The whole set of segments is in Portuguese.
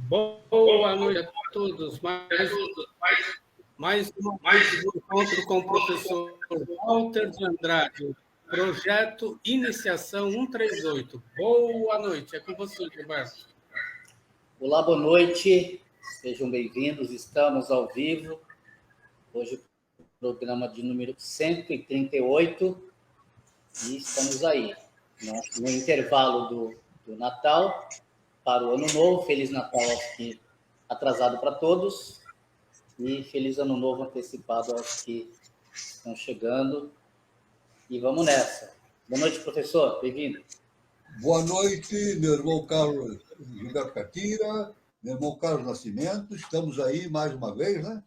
Boa noite a todos. Mais uma vez de encontro com o professor Walter de Andrade, projeto Iniciação 138. Boa noite, é com você, Gilberto. Olá, boa noite, sejam bem-vindos, estamos ao vivo, hoje o programa de número 138, e estamos aí, no intervalo do Natal para o Ano Novo. Feliz Natal aqui atrasado para todos, e Feliz Ano Novo antecipado aos que estão chegando, e vamos nessa. Boa noite, professor, bem-vindo. Boa noite, meu irmão Carlos Gilberto Catira, meu irmão Carlos Nascimento, estamos aí mais uma vez, né?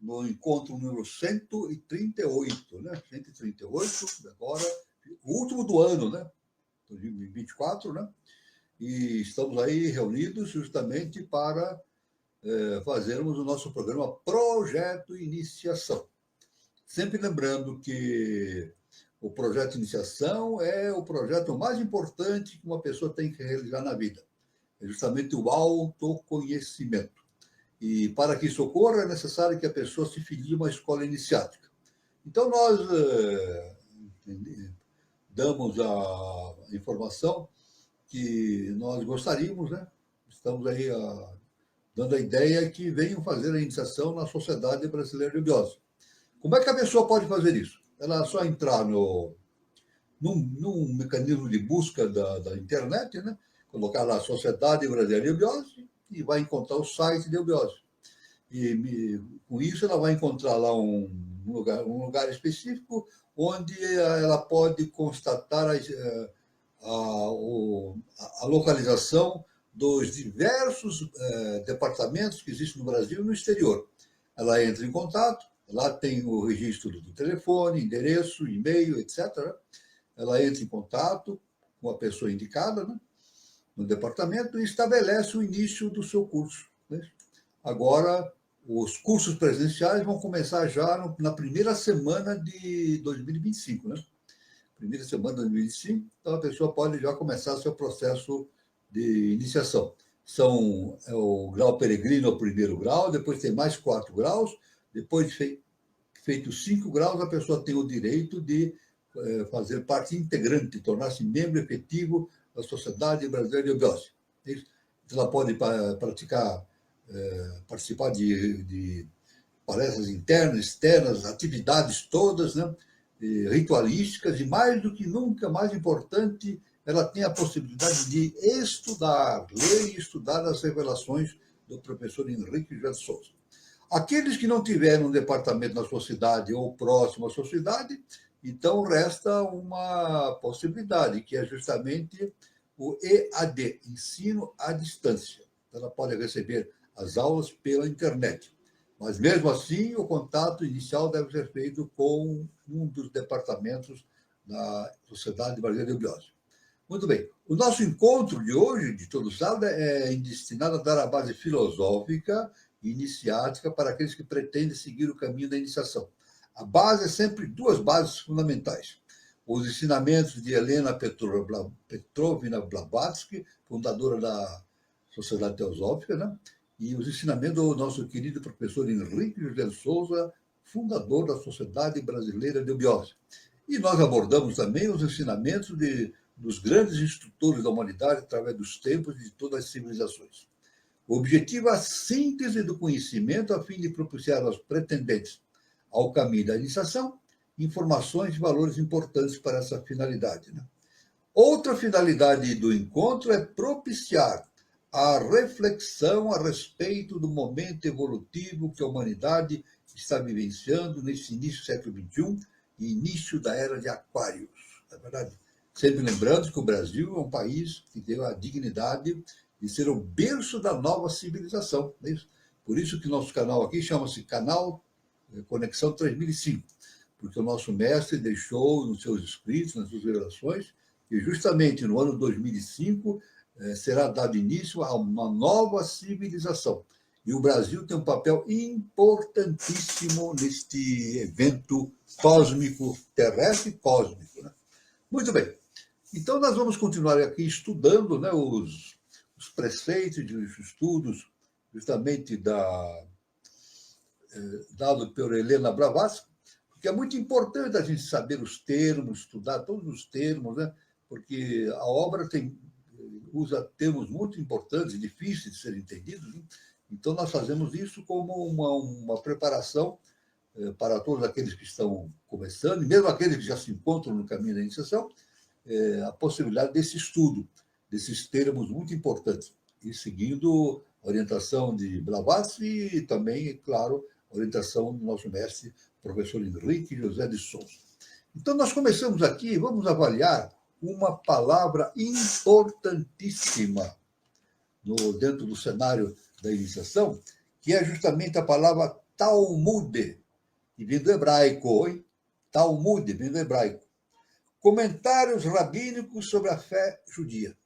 No encontro número 138, né? 138, agora, o último do ano, né? 2024, né? E estamos aí reunidos justamente para fazermos o nosso programa Projeto Iniciação. Sempre lembrando que o projeto de iniciação é o projeto mais importante que uma pessoa tem que realizar na vida. É justamente o autoconhecimento. E para que isso ocorra, é necessário que a pessoa se filie a uma escola iniciática. Então, nós damos a informação que nós gostaríamos, né? Estamos aí dando a ideia que venham fazer a iniciação na Sociedade Brasileira de Biose. Como é que a pessoa pode fazer isso? Ela só entrar num mecanismo de busca da internet, né? Colocar lá Sociedade Brasileira de Eubiose e vai encontrar o site de Eubiose. E com isso ela vai encontrar lá um lugar específico onde ela pode constatar a localização dos diversos departamentos que existem no Brasil e no exterior. Ela entra em contato. Lá tem o registro do telefone, endereço, e-mail, etc. Ela entra em contato com a pessoa indicada, né, no departamento, e estabelece o início do seu curso, né? Agora, os cursos presenciais vão começar já na primeira semana de 2025, né? Primeira semana de 2025, então a pessoa pode já começar seu processo de iniciação. É o grau peregrino, o primeiro grau, depois tem mais 4 graus, depois de feito 5 graus, a pessoa tem o direito de fazer parte integrante, tornar-se membro efetivo da Sociedade Brasileira de Eubiose. Ela pode participar de palestras internas, externas, atividades todas, né, ritualísticas, e mais do que nunca, mais importante, ela tem a possibilidade de estudar, ler e estudar as revelações do professor Henrique José de Souza. Aqueles que não tiverem um departamento na sua cidade ou próximo à sua cidade, então resta uma possibilidade, que é justamente o EAD, Ensino à Distância. Ela pode receber as aulas pela internet. Mas, mesmo assim, o contato inicial deve ser feito com um dos departamentos da Sociedade Brasileira de Eubiose. Muito bem. O nosso encontro de hoje, de todo sábado, é destinado a dar a base filosófica e iniciática para aqueles que pretendem seguir o caminho da iniciação. A base é sempre 2 bases fundamentais: os ensinamentos de Helena Petrovna Blavatsky, fundadora da Sociedade Teosófica, né? E os ensinamentos do nosso querido professor Henrique José de Souza, fundador da Sociedade Brasileira de Eubiose. E nós abordamos também os ensinamentos dos grandes instrutores da humanidade através dos tempos e de todas as civilizações. O objetivo é a síntese do conhecimento a fim de propiciar aos pretendentes ao caminho da iniciação informações e valores importantes para essa finalidade, né? Outra finalidade do encontro é propiciar a reflexão a respeito do momento evolutivo que a humanidade está vivenciando nesse início do século XXI e início da era de Aquários. É verdade? Sempre lembrando que o Brasil é um país que deu a dignidade de ser o berço da nova civilização. Não é isso? Por isso que nosso canal aqui chama-se Canal Conexão 3005, porque o nosso mestre deixou nos seus escritos, nas suas revelações, que justamente no ano 2005 será dado início a uma nova civilização. E o Brasil tem um papel importantíssimo neste evento cósmico, terrestre e cósmico, né? Muito bem. Então, nós vamos continuar aqui estudando, né, os os preceitos e os estudos justamente dado por Helena Blavatsky, porque é muito importante a gente saber os termos, estudar todos os termos, né? Porque a obra usa termos muito importantes e difíceis de serem entendidos, né? Então, nós fazemos isso como uma preparação para todos aqueles que estão começando, e mesmo aqueles que já se encontram no caminho da iniciação, a possibilidade desse estudo, desses termos muito importantes, e seguindo a orientação de Blavatsky e também, claro, a orientação do nosso mestre, professor Henrique José de Souza. Então, nós começamos aqui, vamos avaliar uma palavra importantíssima dentro do cenário da iniciação, que é justamente a palavra Talmud, que vem do hebraico, hein? Talmud, vem do hebraico. Comentários rabínicos sobre a fé judia.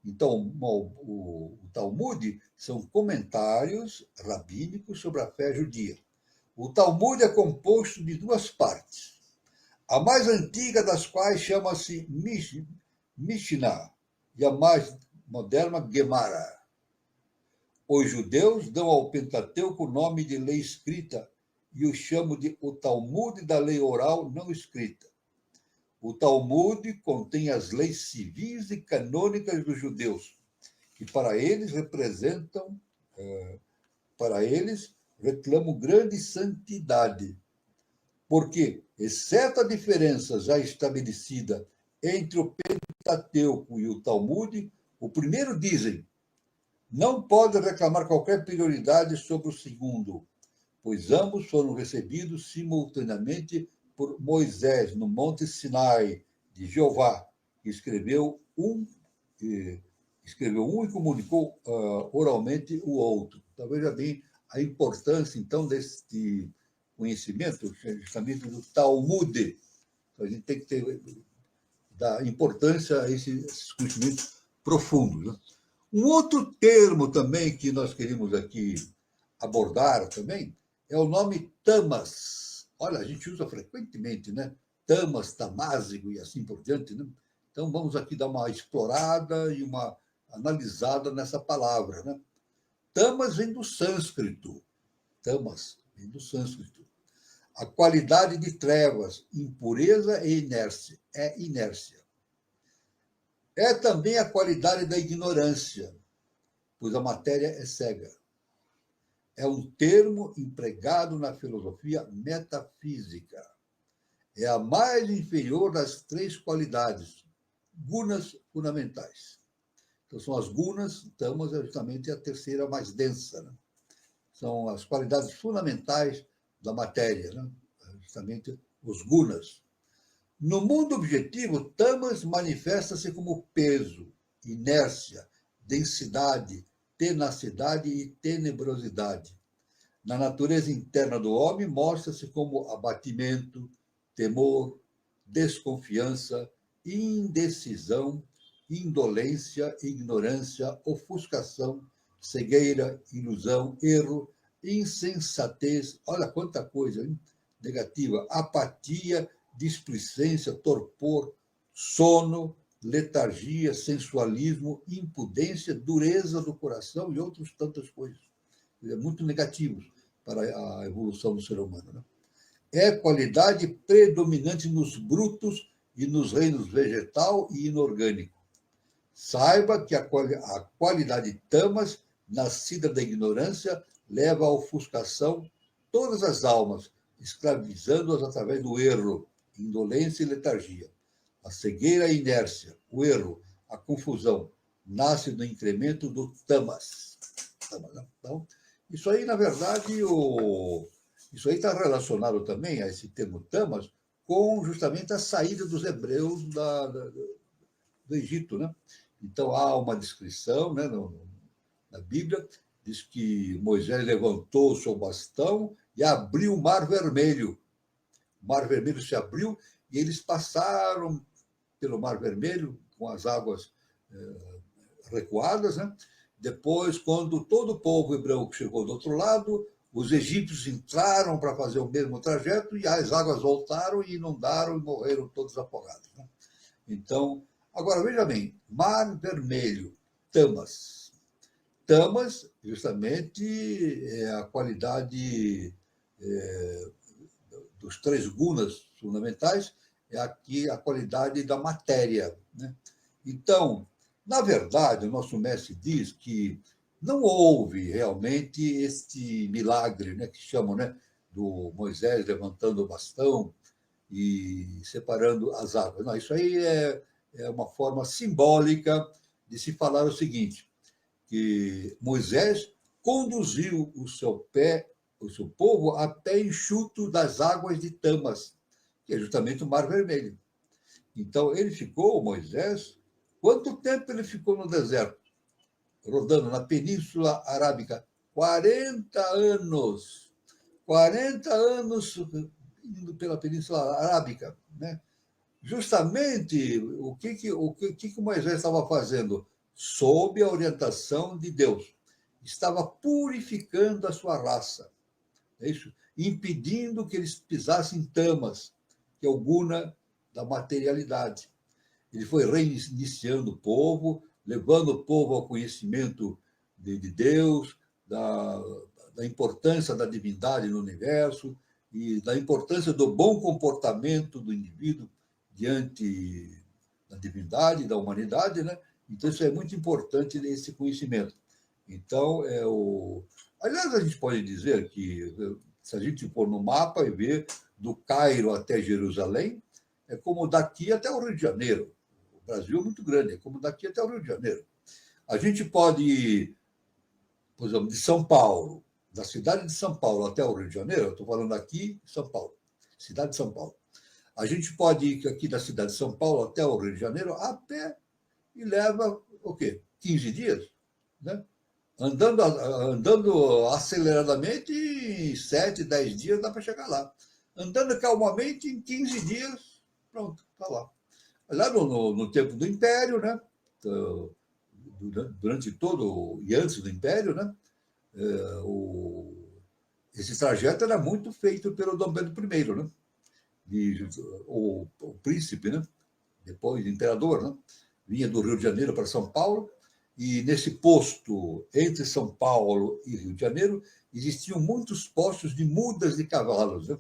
Então, o Talmud são comentários rabínicos sobre a fé judia. O Talmud é composto de duas partes, a mais antiga das quais chama-se Mishnah e a mais moderna Gemara. Os judeus dão ao Pentateuco o nome de lei escrita e o chamam de o Talmud da lei oral não escrita. O Talmud contém as leis civis e canônicas dos judeus, que para eles reclamam grande santidade, porque, exceto a diferença já estabelecida entre o Pentateuco e o Talmud, o primeiro dizem, não pode reclamar qualquer prioridade sobre o segundo, pois ambos foram recebidos simultaneamente por Moisés no Monte Sinai de Jeová, que escreveu um e comunicou oralmente o outro. Então, veja bem a importância, então, deste conhecimento, justamente do Talmud. Então, a gente tem que dar importância a esses conhecimentos profundos, né? Um outro termo também que nós queríamos aqui abordar também é o nome tamas. Olha, a gente usa frequentemente, né? Tamas, tamásico e assim por diante, né? Então, vamos aqui dar uma explorada e uma analisada nessa palavra, né? Tamas vem do sânscrito. Tamas vem do sânscrito. A qualidade de trevas, impureza e inércia. É inércia. É também a qualidade da ignorância, pois a matéria é cega. É um termo empregado na filosofia metafísica. É a mais inferior das três qualidades, gunas fundamentais. Então, são as gunas, tamas é justamente a terceira mais densa, né? São as qualidades fundamentais da matéria, né? Justamente os gunas. No mundo objetivo, tamas manifesta-se como peso, inércia, densidade, tenacidade e tenebrosidade. Na natureza interna do homem, mostra-se como abatimento, temor, desconfiança, indecisão, indolência, ignorância, ofuscação, cegueira, ilusão, erro, insensatez, olha quanta coisa, hein? Negativa, apatia, displicência, torpor, sono, letargia, sensualismo, impudência, dureza do coração e outras tantas coisas. Muito negativos para a evolução do ser humano, né? É qualidade predominante nos brutos e nos reinos vegetal e inorgânico. Saiba que a qualidade tamas, nascida da ignorância, leva à ofuscação todas as almas, escravizando-as através do erro, indolência e letargia. A cegueira e a inércia, o erro, a confusão, nasce do incremento do tamas. Então, isso aí, na verdade, isso aí está relacionado também a esse termo tamas com justamente a saída dos hebreus do Egito, né? Então, há uma descrição, né, na Bíblia, diz que Moisés levantou o seu bastão e abriu o Mar Vermelho. O Mar Vermelho se abriu e eles passaram pelo Mar Vermelho com as águas recuadas, né? Depois, quando todo o povo hebreu chegou do outro lado, os egípcios entraram para fazer o mesmo trajeto e as águas voltaram e inundaram e morreram todos afogados, né? Então, agora, veja bem, Mar Vermelho. tamas. Tamas, justamente, é a qualidade dos 3 gunas fundamentais, é aqui a qualidade da matéria, né? Então, na verdade, o nosso mestre diz que não houve realmente este milagre, né, que chamam, né, do Moisés levantando o bastão e separando as águas. Não, isso aí é uma forma simbólica de se falar o seguinte, que Moisés conduziu o seu povo a pé enxuto das águas de Tamas, que é justamente o Mar Vermelho. Então, ele ficou, Moisés, quanto tempo ele ficou no deserto? Rodando na Península Arábica? 40 anos. 40 anos indo pela Península Arábica, né? Justamente o que Moisés estava fazendo? Sob a orientação de Deus. Estava purificando a sua raça. É isso? Impedindo que eles pisassem Tamas, que é o guna da materialidade. Ele foi reiniciando o povo, levando o povo ao conhecimento de Deus, da importância da divindade no universo e da importância do bom comportamento do indivíduo diante da divindade, da humanidade, né? Então, isso é muito importante, esse conhecimento. Então, aliás, a gente pode dizer que, se a gente for no mapa e ver do Cairo até Jerusalém, é como daqui até o Rio de Janeiro. O Brasil é muito grande, é como daqui até o Rio de Janeiro. A gente pode ir, por exemplo, de São Paulo, da cidade de São Paulo até o Rio de Janeiro, eu estou falando aqui em São Paulo, cidade de São Paulo. A gente pode ir aqui da cidade de São Paulo até o Rio de Janeiro a pé e leva, o quê? 15 dias, né? Andando aceleradamente, em 7, 10 dias dá para chegar lá. Andando calmamente, em 15 dias, pronto, está lá. Lá no tempo do Império, né? Durante todo e antes do Império, né? Esse trajeto era muito feito pelo Dom Pedro I, né? O príncipe, né? Depois imperador, né? Vinha do Rio de Janeiro para São Paulo, e nesse posto entre São Paulo e Rio de Janeiro existiam muitos postos de mudas de cavalos, né?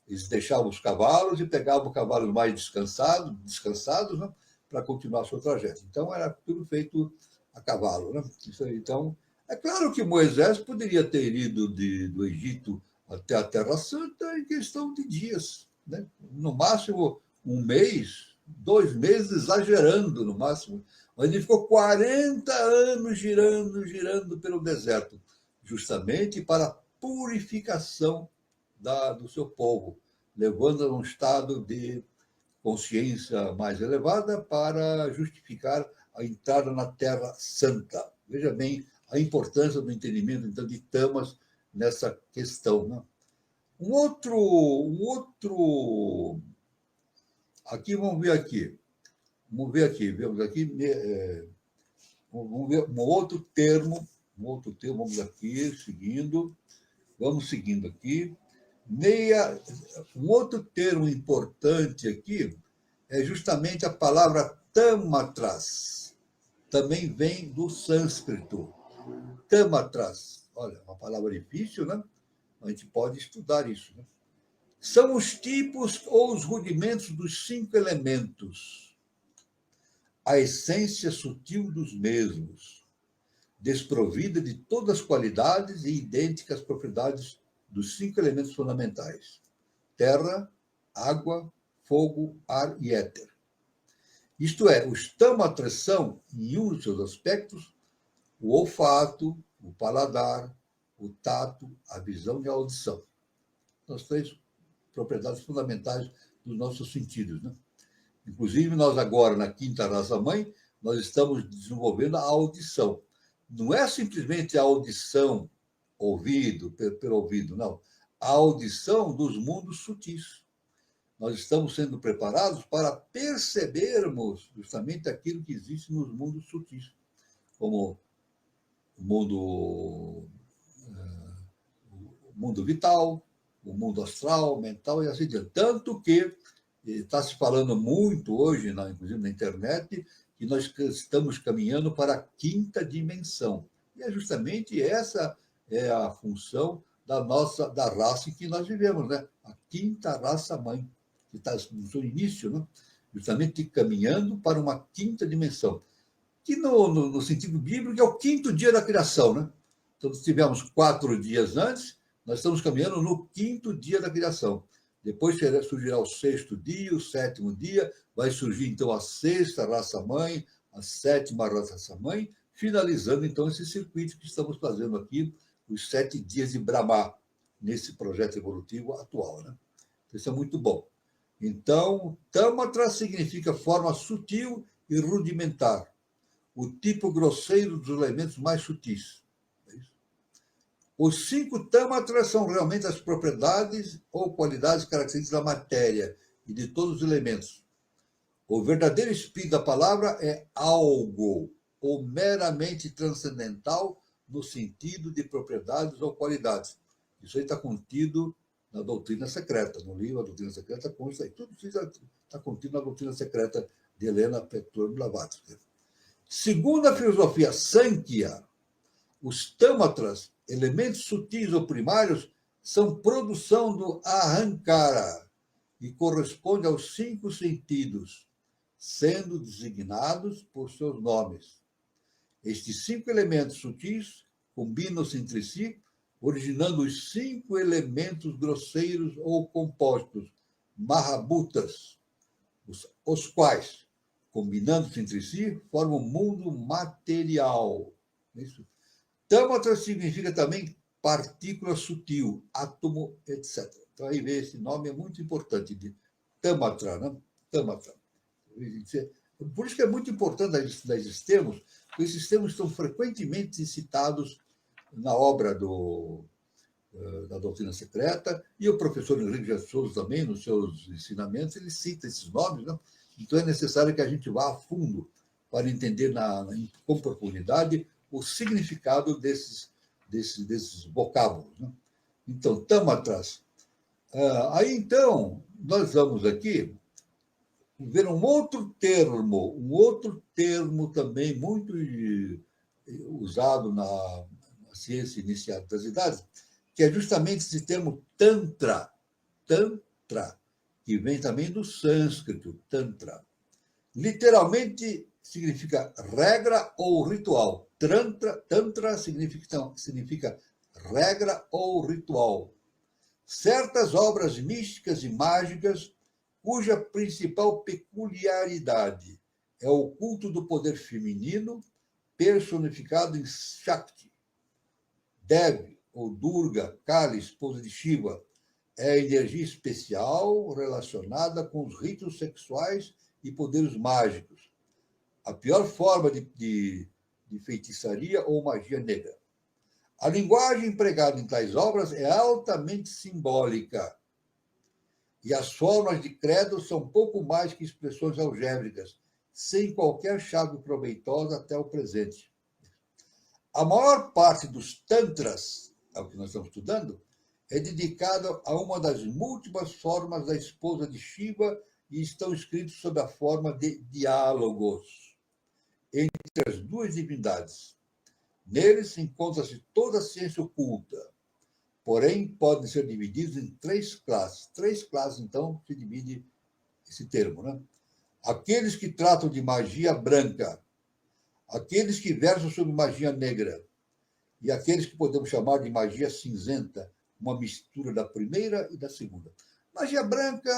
Eles deixavam os cavalos e pegavam o cavalo mais descansados, né? Para continuar seu trajeto. Então, era tudo feito a cavalo, né? Isso aí, então, é claro que Moisés poderia ter ido do Egito até a Terra Santa em questão de dias, né? No máximo 1 mês, 2 meses, exagerando no máximo. Mas ele ficou 40 anos girando pelo deserto, justamente para a purificação do seu povo, levando a um estado de consciência mais elevada para justificar a entrada na Terra Santa. Veja bem a importância do entendimento, então, de Tamas nessa questão, né? Um outro... Aqui, vamos ver aqui, vemos aqui, vamos ver um outro termo, vamos aqui, vamos seguindo aqui. Um outro termo importante aqui é justamente a palavra tamatras. Também vem do sânscrito. Tamatras. Olha, uma palavra difícil, né? A gente pode estudar isso, né? São os tipos ou os rudimentos dos 5 elementos, a essência sutil dos mesmos, desprovida de todas as qualidades e idênticas propriedades dos 5 elementos fundamentais: terra, água, fogo, ar e éter. Isto é, os tamatras são, em um dos seus aspectos, o olfato, o paladar, o tato, a visão e a audição. São as 3 propriedades fundamentais dos nossos sentidos, né? Inclusive, nós agora, na quinta raça-mãe, nós estamos desenvolvendo a audição. Não é simplesmente a audição pelo ouvido, não. A audição dos mundos sutis. Nós estamos sendo preparados para percebermos justamente aquilo que existe nos mundos sutis, como o mundo vital, o mundo astral, mental e assim diante. Tanto que está se falando muito hoje, inclusive na internet, que nós estamos caminhando para a quinta dimensão. E é justamente essa é a função da raça em que nós vivemos, né? A quinta raça-mãe, que está no seu início, né? Justamente caminhando para uma quinta dimensão, que no sentido bíblico é o quinto dia da criação, né? Então, nós tivemos 4 dias antes, nós estamos caminhando no quinto dia da criação. Depois surgirá o 6º dia, o 7º dia, vai surgir, então, a 6ª raça-mãe, a 7ª raça-mãe, finalizando, então, esse circuito que estamos fazendo aqui, os 7 dias de Brahma, nesse projeto evolutivo atual, né? Isso é muito bom. Então, Tâmatra significa forma sutil e rudimentar, o tipo grosseiro dos elementos mais sutis. Os 5 tâmatras são realmente as propriedades ou qualidades características da matéria e de todos os elementos. O verdadeiro espírito da palavra é algo, ou meramente transcendental, no sentido de propriedades ou qualidades. Isso aí está contido na doutrina secreta, no livro A Doutrina Secreta, com isso aí. Tudo isso está contido na doutrina secreta de Helena Petrovna Blavatsky. Segundo a filosofia Sankhya, os tâmatras, elementos sutis ou primários, são produção do ahankara e correspondem aos 5 sentidos, sendo designados por seus nomes. Estes 5 elementos sutis combinam-se entre si, originando os 5 elementos grosseiros ou compostos, mahabhutas, os quais, combinando-se entre si, formam um mundo material. Isso. Tâmatra significa também partícula sutil, átomo, etc. Então, aí vê, esse nome é muito importante, de Tâmatra, né? Tâmatra. Por isso que é muito importante esses termos, porque esses termos estão frequentemente citados na obra da doutrina secreta, e o professor Henrique de Souza também, nos seus ensinamentos, ele cita esses nomes, né? Então é necessário que a gente vá a fundo para entender com profundidade o significado desses vocábulos, né? Então, Tamatras. Aí, então, nós vamos aqui ver um outro termo também muito usado na ciência iniciada das idades, que é justamente esse termo Tantra, que vem também do sânscrito, Tantra. Literalmente significa regra ou ritual. Tantra significa regra ou ritual. Certas obras místicas e mágicas, cuja principal peculiaridade é o culto do poder feminino, personificado em Shakti. Devi, ou Durga, Kali, esposa de Shiva, é a energia especial relacionada com os ritos sexuais e poderes mágicos. A pior forma de feitiçaria ou magia negra. A linguagem empregada em tais obras é altamente simbólica, e as formas de credo são pouco mais que expressões algébricas, sem qualquer chave proveitosa até o presente. A maior parte dos tantras, é o que nós estamos estudando, é dedicada a uma das múltiplas formas da esposa de Shiva e estão escritos sob a forma de diálogos entre as duas divindades. Neles encontra-se toda a ciência oculta, porém podem ser divididos em 3 classes. 3 classes, então, se divide esse termo, né? Aqueles que tratam de magia branca, aqueles que versam sobre magia negra, e aqueles que podemos chamar de magia cinzenta, uma mistura da primeira e da segunda. Magia branca,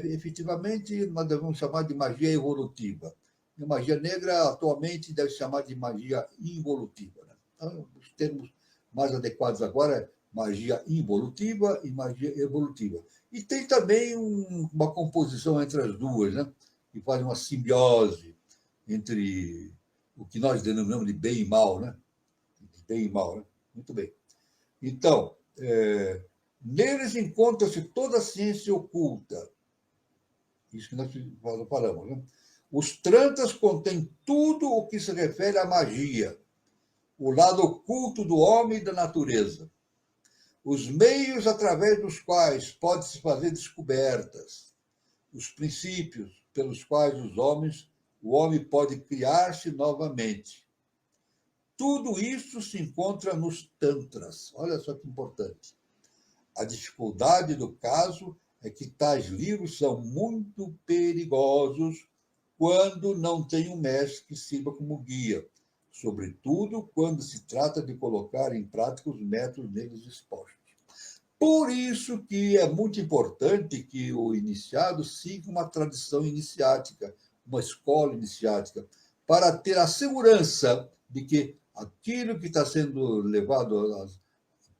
efetivamente, nós devemos chamar de magia evolutiva. E magia negra, atualmente, deve se chamar de magia involutiva, né? Então, os termos mais adequados agora é magia involutiva e magia evolutiva. E tem também uma composição entre as duas, né? Que faz uma simbiose entre o que nós denominamos de bem e mal, né? De bem e mal, né? Muito bem. Então, neles encontra-se toda a ciência oculta. Isso que nós falamos, né? Os Tantras contêm tudo o que se refere à magia, o lado oculto do homem e da natureza, os meios através dos quais pode-se fazer descobertas, os princípios pelos quais os homens o homem pode criar-se novamente. Tudo isso se encontra nos Tantras. Olha só que importante. A dificuldade do caso é que tais livros são muito perigosos quando não tem um mestre que sirva como guia, sobretudo quando se trata de colocar em prática os métodos neles expostos. Por isso que é muito importante que o iniciado siga uma tradição iniciática, uma escola iniciática, para ter a segurança de que aquilo que está sendo levado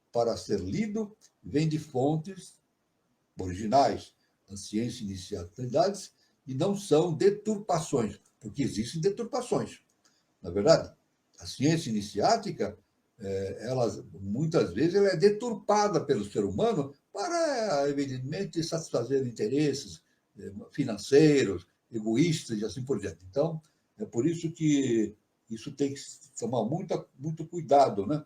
para ser lido vem de fontes originais, das ciências iniciativas, e não são deturpações, porque existem deturpações. Na verdade, a ciência iniciática, muitas vezes, ela é deturpada pelo ser humano para, evidentemente, satisfazer interesses financeiros, egoístas e assim por diante. Então, é por isso que isso tem que tomar muito cuidado, né?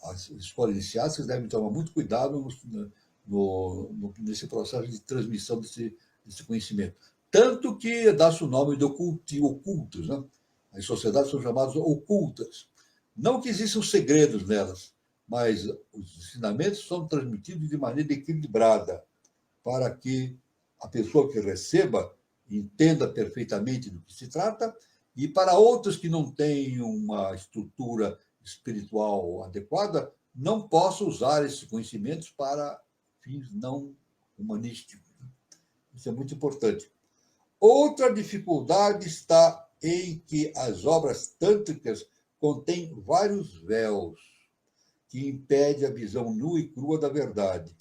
As escolas iniciáticas devem tomar muito cuidado nesse processo de transmissão desse conhecimento. Tanto que dá-se o nome de ocultos, né? As sociedades são chamadas ocultas. Não que existam segredos nelas, mas os ensinamentos são transmitidos de maneira equilibrada, para que a pessoa que receba entenda perfeitamente do que se trata, e para outros que não têm uma estrutura espiritual adequada, não possam usar esses conhecimentos para fins não humanísticos. Isso é muito importante. Outra dificuldade está em que as obras tântricas contêm vários véus que impedem a visão nua e crua da verdade,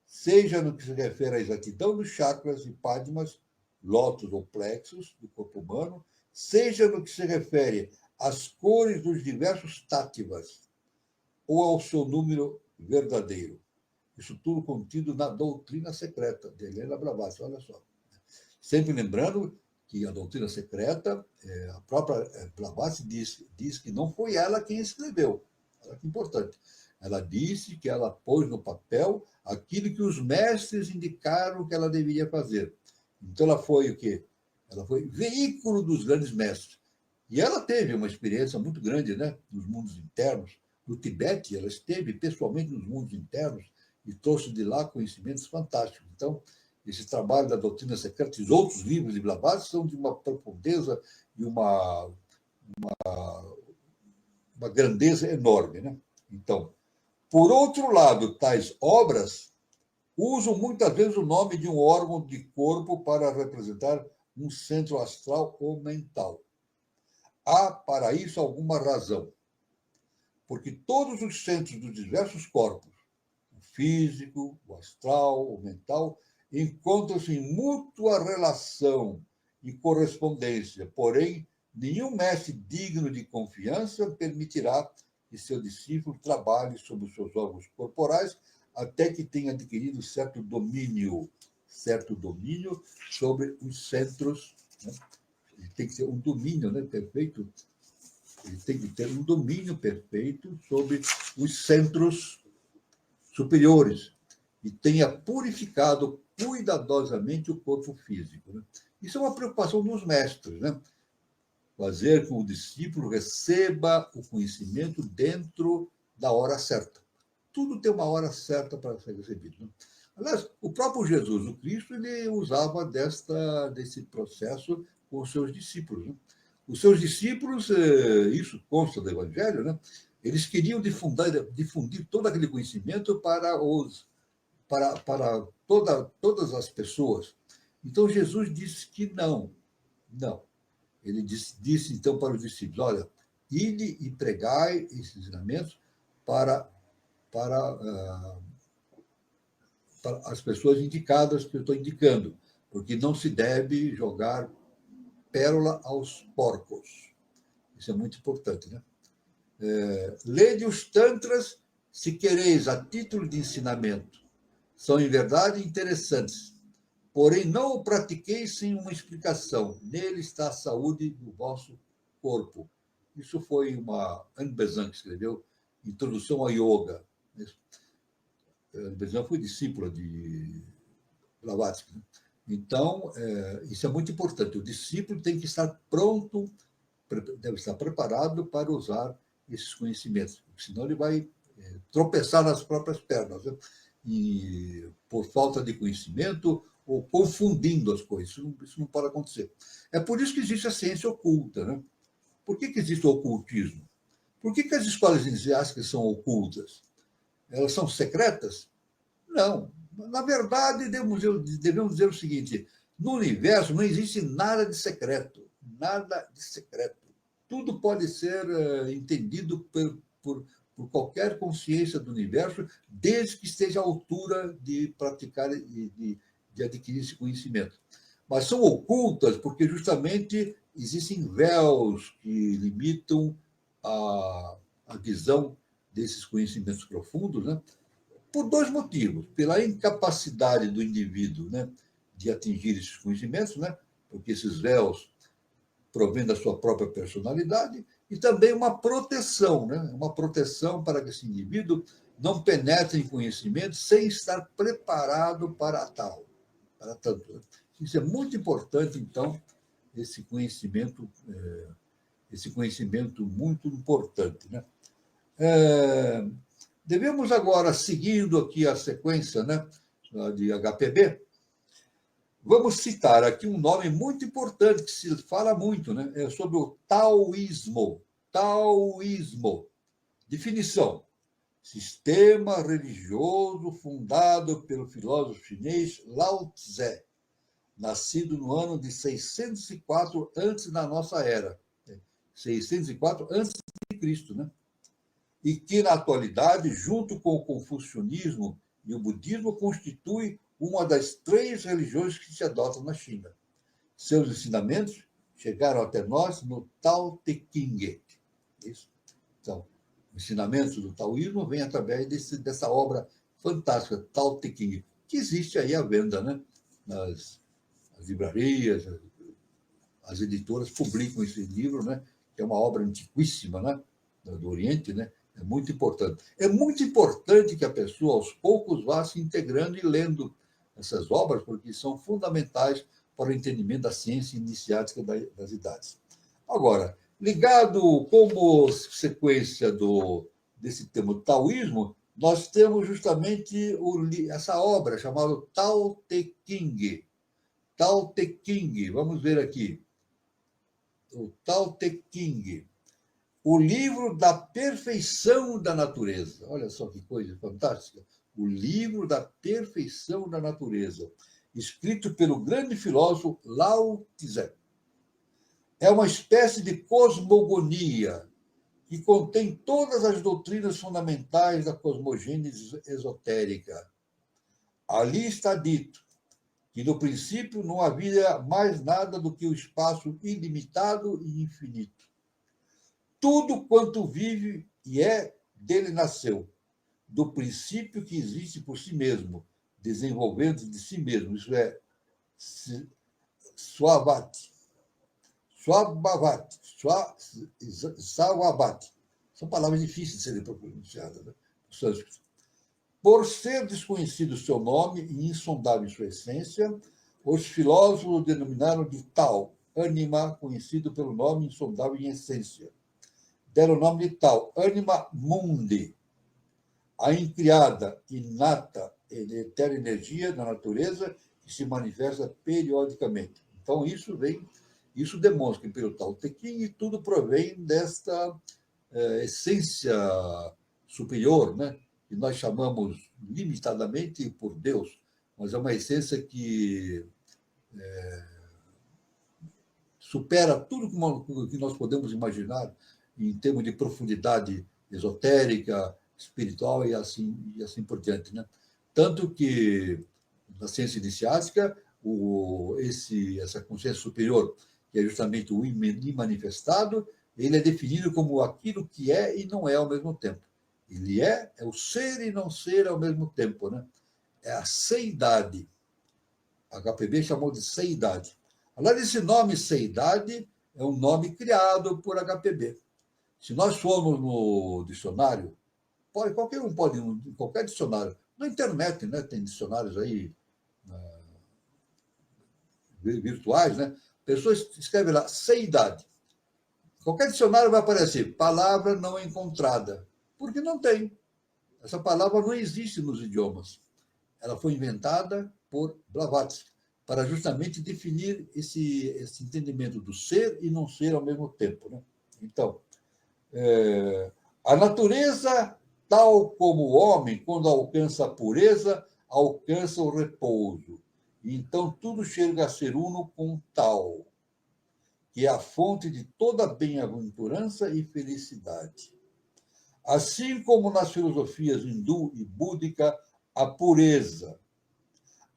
seja no que se refere à exatidão dos chakras e padmas, lótus ou plexos do corpo humano, seja no que se refere às cores dos diversos táttivas ou ao seu número verdadeiro. Isso tudo contido na doutrina secreta de Helena Blavatsky, olha só. Sempre lembrando que a doutrina secreta, a própria Blavatsky diz que não foi ela quem escreveu. Olha que importante. Ela disse que ela pôs no papel aquilo que os mestres indicaram que ela deveria fazer. Então, ela foi o quê? Ela foi veículo dos grandes mestres. E ela teve uma experiência muito grande, né, nos mundos internos. No Tibete, ela esteve pessoalmente nos mundos internos e trouxe de lá conhecimentos fantásticos. Então, esse trabalho da doutrina secreta, os outros livros de Blavatsky são de uma profundeza e uma grandeza enorme, né? Então, por outro lado, tais obras usam muitas vezes o nome de um órgão de corpo para representar um centro astral ou mental. Há para isso alguma razão, porque todos os centros dos diversos corpos, o físico, o astral, o mental, encontram-se em mútua relação e correspondência, porém, nenhum mestre digno de confiança permitirá que seu discípulo trabalhe sobre os seus órgãos corporais até que tenha adquirido certo domínio sobre os centros, né? Ele tem que ter um domínio, né, perfeito. Ele tem que ter um domínio perfeito sobre os centros superiores e tenha purificado cuidadosamente o corpo físico, né? Isso é uma preocupação dos mestres, né? Fazer com que o discípulo receba o conhecimento dentro da hora certa. Tudo tem uma hora certa para ser recebido, né? Aliás, o próprio Jesus, o Cristo, ele usava desse processo com os seus discípulos, né? Os seus discípulos, isso consta do Evangelho, né? Eles queriam difundir todo aquele conhecimento para todas as pessoas. Então, Jesus disse que não. Ele disse então para os discípulos: olha, ide e pregai esses ensinamentos para as pessoas indicadas que eu estou indicando, porque não se deve jogar pérola aos porcos. Isso é muito importante, né? Lede os tantras se quereis a título de ensinamento. São, em verdade, interessantes. Porém, não o pratiqueis sem uma explicação. Nele está a saúde do vosso corpo. Isso foi uma Anne Besant que escreveu Introdução ao Yoga. Anne Besant foi discípula de Blavatsky, né? Então, isso é muito importante. O discípulo tem que estar pronto, deve estar preparado para usar esses conhecimentos, senão ele vai tropeçar nas próprias pernas, né? E por falta de conhecimento ou confundindo as coisas. Isso não pode acontecer. É por isso que existe a ciência oculta, né? Por que existe o ocultismo? Por que as escolas iniciáticas são ocultas? Elas são secretas? Não. Na verdade, devemos dizer o seguinte: no universo não existe nada de secreto. Nada de secreto. Tudo pode ser entendido por qualquer consciência do universo, desde que esteja à altura de praticar e de adquirir esse conhecimento. Mas são ocultas porque justamente existem véus que limitam a visão desses conhecimentos profundos, né? Por dois motivos. Pela incapacidade do indivíduo, né, de atingir esses conhecimentos, né? Porque esses véus provém da sua própria personalidade, e também uma proteção, né? Uma proteção para que esse indivíduo não penetre em conhecimento sem estar preparado para tal, para tanto. Isso é muito importante, então, esse conhecimento muito importante, né? Devemos agora, seguindo aqui a sequência, né, de HPB, vamos citar aqui um nome muito importante, que se fala muito, né? É sobre o taoísmo. Taoísmo. Definição: sistema religioso fundado pelo filósofo chinês Lao Tse, nascido no ano de 604 antes da nossa era. 604 antes de Cristo, né? E que, na atualidade, junto com o confucionismo e o budismo, constitui uma das 3 religiões que se adotam na China. Seus ensinamentos chegaram até nós no Tao Te Ching. Isso. Então, os ensinamentos do taoísmo vêm através dessa obra fantástica, Tao Te Ching, que existe aí à venda, né? Nas livrarias, as editoras publicam esse livro, né? Que é uma obra antiquíssima, né? Do Oriente, né? É muito importante. É muito importante que a pessoa, aos poucos, vá se integrando e lendo essas obras, porque são fundamentais para o entendimento da ciência iniciática das idades. Agora, ligado como sequência desse termo taoísmo, nós temos justamente essa obra chamada Tao Te Ching. Tao Te Ching, vamos ver aqui. O Tao Te Ching. O livro da perfeição da natureza. Olha só que coisa fantástica. O livro da perfeição da natureza, escrito pelo grande filósofo Lao Tse. É uma espécie de cosmogonia que contém todas as doutrinas fundamentais da cosmogênese esotérica. Ali está dito que, no princípio, não havia mais nada do que o espaço ilimitado e infinito. Tudo quanto vive e é, dele nasceu, do princípio que existe por si mesmo, desenvolvendo de si mesmo, isso é, Swabhati, Swabhati. São palavras difíceis de serem pronunciadas, né? Por ser desconhecido o seu nome e insondável sua essência, os filósofos o denominaram de Tao, ânima conhecido pelo nome insondável em essência. Deram o nome de Tao, Anima Mundi, a incriada, inata e eterna energia da natureza que se manifesta periodicamente. Então, isso demonstra que pelo Tao Te Ching tudo provém desta essência superior, né? Que nós chamamos limitadamente por Deus, mas é uma essência que supera tudo que nós podemos imaginar em termos de profundidade esotérica, espiritual e assim por diante, né? Tanto que, na ciência iniciática, essa consciência superior, que é justamente o imanifestado, ele é definido como aquilo que é e não é ao mesmo tempo. Ele é o ser e não ser ao mesmo tempo, né? É a seidade. A HPB chamou de seidade. Aliás, esse nome seidade é um nome criado por HPB. Se nós formos no dicionário, qualquer um pode, em qualquer dicionário, na internet, né, tem dicionários aí virtuais, né? A pessoa escreve lá, sem idade. Qualquer dicionário vai aparecer, palavra não encontrada. Porque não tem. Essa palavra não existe nos idiomas. Ela foi inventada por Blavatsky para justamente definir esse entendimento do ser e não ser ao mesmo tempo, né? Então, a natureza, tal como o homem, quando alcança a pureza, alcança o repouso. E então tudo chega a ser uno com tal, que é a fonte de toda bem-aventurança e felicidade. Assim como nas filosofias hindu e búdica, a pureza,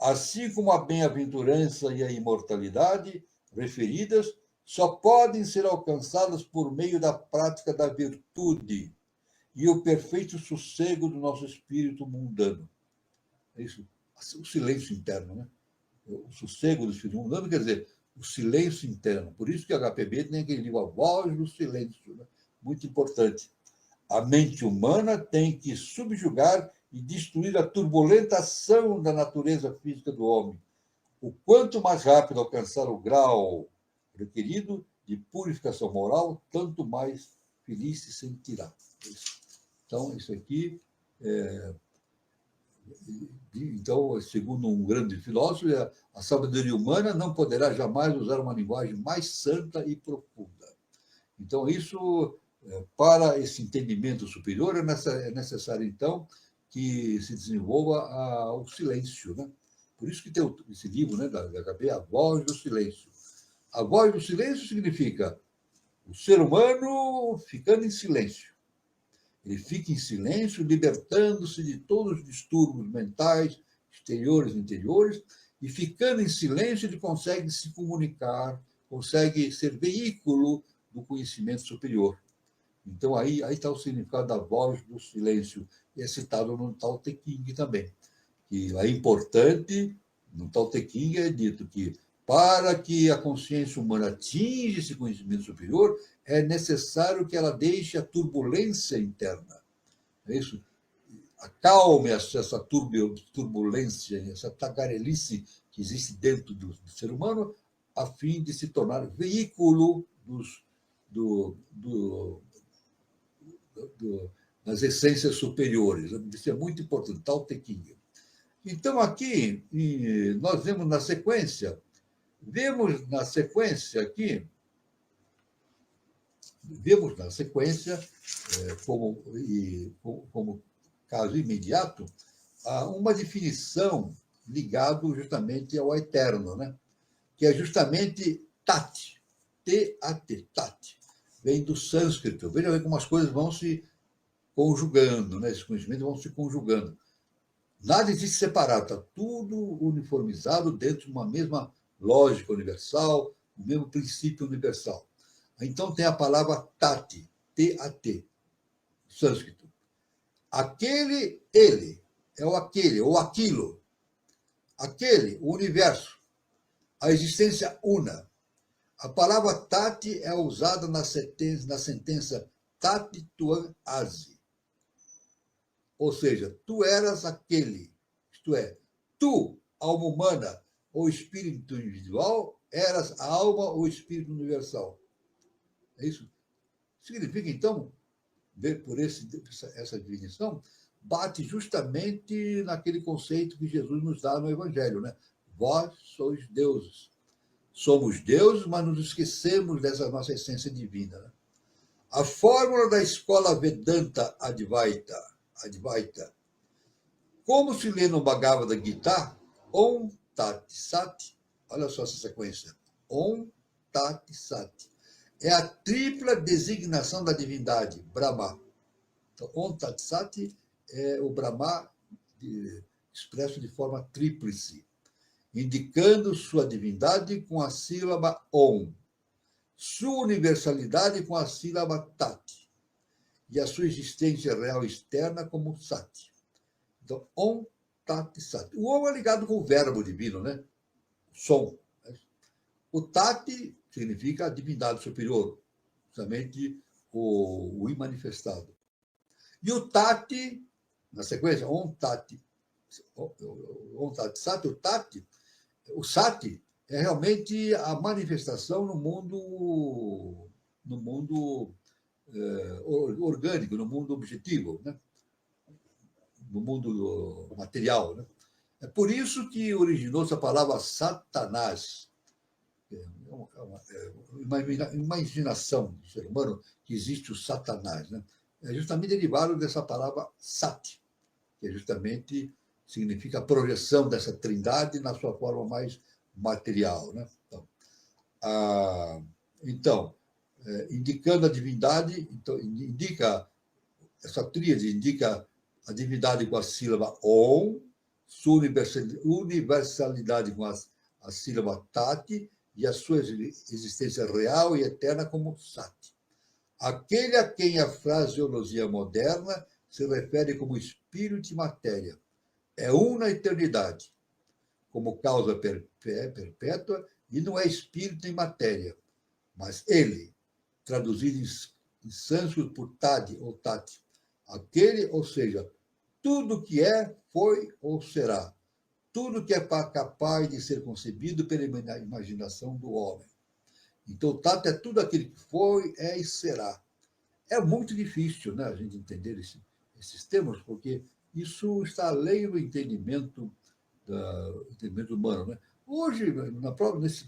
assim como a bem-aventurança e a imortalidade referidas, só podem ser alcançadas por meio da prática da virtude e o perfeito sossego do nosso espírito mundano. É isso, o silêncio interno, né? O sossego do espírito mundano quer dizer o silêncio interno. Por isso que a HPB tem aquele livro, A Voz do Silêncio, né? Muito importante. A mente humana tem que subjugar e destruir a turbulenta ação da natureza física do homem. O quanto mais rápido alcançar o grau requerido de purificação moral, tanto mais feliz se sentirá. Então, isso aqui então, segundo um grande filósofo, a sabedoria humana não poderá jamais usar uma linguagem mais santa e profunda. Então, isso, para esse entendimento superior, é necessário, então, que se desenvolva o silêncio, né? Por isso que tem esse livro, né, da HB, A Voz do Silêncio. A voz do silêncio significa o ser humano ficando em silêncio. Ele fica em silêncio, libertando-se de todos os distúrbios mentais, exteriores e interiores, e ficando em silêncio, ele consegue se comunicar, consegue ser veículo do conhecimento superior. Então, aí está o significado da voz do silêncio, e é citado no Tao Te Ching também. Que é importante, no Tao Te Ching é dito que, para que a consciência humana atinja esse conhecimento superior, é necessário que ela deixe a turbulência interna. É isso? Acalme essa turbulência, essa tagarelice que existe dentro do ser humano, a fim de se tornar veículo das essências superiores. Isso é muito importante, Tao Te Ching. Então, aqui, nós vemos na sequência aqui, como caso imediato, uma definição ligada justamente ao eterno, né? Que é justamente Tat, T-A-T, Tat. Vem do sânscrito. Veja como as coisas vão se conjugando, né? Esses conhecimentos vão se conjugando. Nada existe separado, está tudo uniformizado dentro de uma mesma lógica universal, o mesmo princípio universal. Então tem a palavra Tati, T-A-T, sânscrito. Aquele, ele, é o aquele, ou aquilo. Aquele, o universo, a existência una. A palavra Tati é usada na sentença Tati Tuan Asi. Ou seja, tu eras aquele, isto é, tu, alma humana ou espírito individual, eras a alma ou espírito universal. É isso? Significa, então, ver por essa definição, bate justamente naquele conceito que Jesus nos dá no Evangelho, né? Vós sois deuses. Somos deuses, mas nos esquecemos dessa nossa essência divina, né? A fórmula da escola Vedanta Advaita, como se lê no Bhagavad Gita, Om Tat Sat, olha só essa sequência, Om Tat Sat, é a tripla designação da divindade, Brahma. Então, Om Tat Sat é o Brahma expresso de forma tríplice, indicando sua divindade com a sílaba Om, sua universalidade com a sílaba Tat, e a sua existência real externa como Sat. Então, Om, Tat, Sat. O Om é ligado com o verbo divino, né? O som. O Tat significa a divindade superior, justamente o imanifestado. E o Tat, na sequência, Om, Tat, Sat, o Sat é realmente a manifestação no mundo orgânico, no mundo objetivo, né? No mundo material. Né? É por isso que originou-se a palavra Satanás. É uma imaginação do ser humano que existe o Satanás. Né? É justamente derivado dessa palavra Sat, que é justamente significa a projeção dessa trindade na sua forma mais material. Né? Então, indicando a divindade, então, essa tríade indica a divindade com a sílaba Om, sua universalidade com a sílaba Tati e a sua existência real e eterna como Sat. Aquele a quem a fraseologia moderna se refere como espírito e matéria. É um na eternidade, como causa perpétua, e não é espírito nem matéria, mas ele, traduzido em sânscrito por Tadi ou Tati, aquele, ou seja, tudo que é, foi ou será, tudo que é capaz de ser concebido pela imaginação do homem. Então, Tati é tudo aquilo que foi, é e será. É muito difícil, né, a gente entender esses termos, porque isso está além do entendimento humano. Né? Hoje, nesses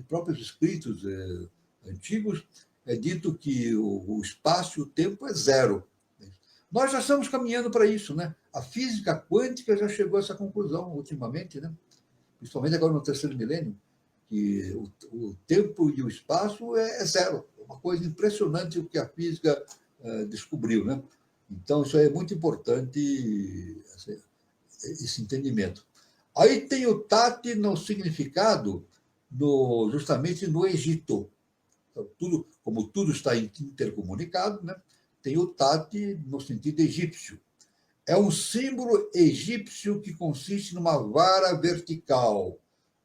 próprios escritos antigos, é dito que o espaço e o tempo é zero. Nós já estamos caminhando para isso. Né? A física quântica já chegou a essa conclusão ultimamente, né? Principalmente agora no terceiro milênio, que o tempo e o espaço é zero. É uma coisa impressionante o que a física descobriu. Né? Então, isso é muito importante, esse entendimento. Aí tem o Tati no significado justamente no Egito. Então, como tudo está intercomunicado, né? Tem o Tati no sentido egípcio. É um símbolo egípcio que consiste numa vara vertical,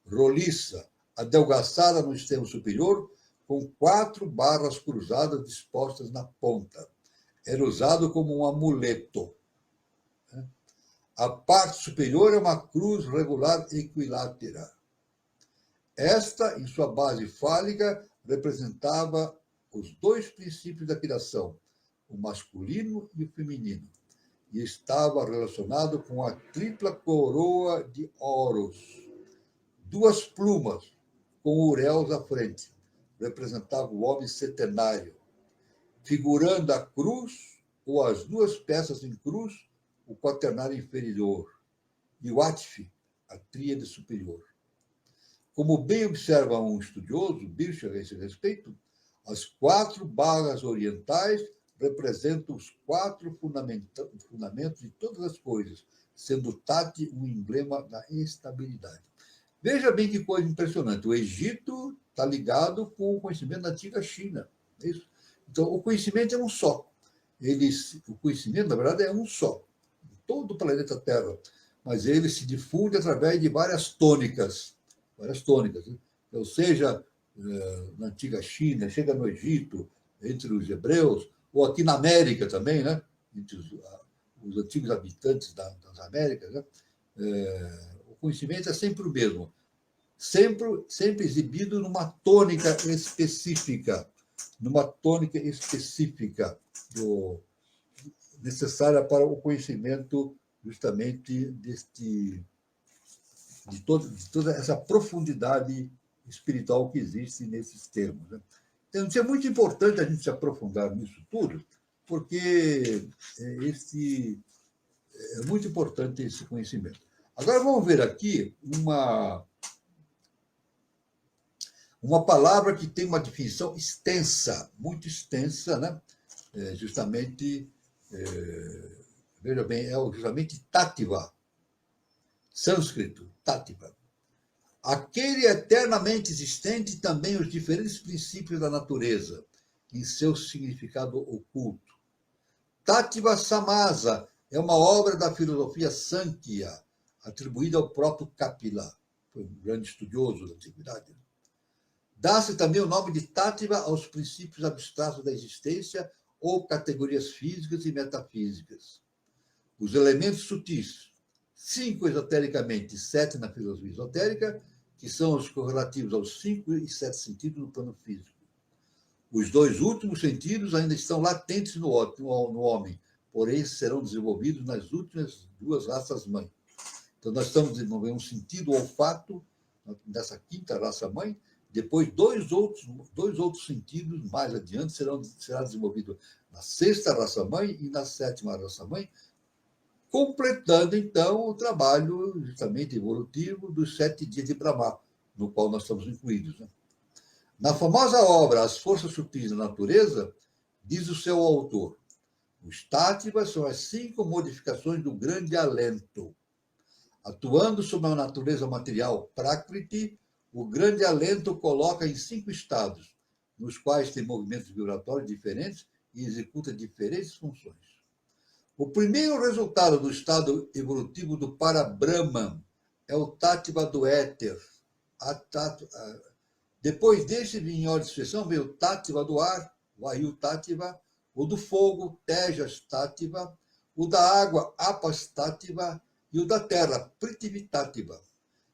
roliça, adelgaçada no extremo superior, com 4 barras cruzadas dispostas na ponta. Era usado como um amuleto. A parte superior é uma cruz regular equilátera. Esta, em sua base fálica, representava os 2 princípios da criação, o masculino e o feminino, e estava relacionado com a tripla coroa de Horus. 2 plumas, com uréus à frente, representavam o homem setenário, figurando a cruz ou as 2 peças em cruz, o quaternário inferior, e o Atfi, a tríade superior. Como bem observa um estudioso, Bircher, a esse respeito, as 4 barras orientais representam os 4 fundamentos de todas as coisas, sendo Tati um emblema da estabilidade. Veja bem que coisa impressionante. O Egito está ligado com o conhecimento da antiga China. É isso? Então, o conhecimento é um só. O conhecimento, na verdade, é um só. Em todo o planeta Terra. Mas ele se difunde através de várias tônicas. Né? Ou seja, na antiga China, chega no Egito, entre os hebreus, ou aqui na América também, né? Entre os antigos habitantes das Américas. Né? O conhecimento é sempre o mesmo, sempre exibido numa tônica específica, necessária para o conhecimento justamente de toda essa profundidade espiritual que existe nesses termos. Né? Então, é muito importante a gente se aprofundar nisso tudo, porque é muito importante esse conhecimento. Agora vamos ver aqui uma palavra que tem uma definição extensa, muito extensa, né? Justamente, veja bem, é justamente Tativa, sânscrito, Tativa. Aquele eternamente existente e também os diferentes princípios da natureza, em seu significado oculto. Tativa Samasa é uma obra da filosofia Sankhya, atribuída ao próprio Kapila, foi um grande estudioso da antiguidade. Dá-se também o nome de Tativa aos princípios abstratos da existência ou categorias físicas e metafísicas. Os elementos sutis, 5 esotericamente e 7 na filosofia esotérica, que são os correlativos aos 5 e 7 sentidos no plano físico. Os 2 últimos sentidos ainda estão latentes no homem, porém serão desenvolvidos nas últimas 2 raças-mãe. Então, nós estamos desenvolvendo um sentido olfato nessa 5ª raça-mãe, depois 2 outros sentidos mais adiante será desenvolvido na 6ª raça-mãe e na 7ª raça-mãe, completando, então, o trabalho justamente evolutivo dos 7 dias de Brahma, no qual nós estamos incluídos. Né? Na famosa obra As Forças Sutis da Natureza, diz o seu autor, os táttvas são as 5 modificações do grande alento. Atuando sobre a natureza material Prakriti, o grande alento coloca em 5 estados, nos quais tem movimentos vibratórios diferentes e executa diferentes funções. O primeiro resultado do estado evolutivo do Parabrahman é o tátiva do éter. Depois desse, em ordem de sucessão, veio o tátiva do ar, Vayu tátiva, o do fogo, Tejas tátiva, o da água, Apas tátiva, e o da terra, Prithvi tátiva.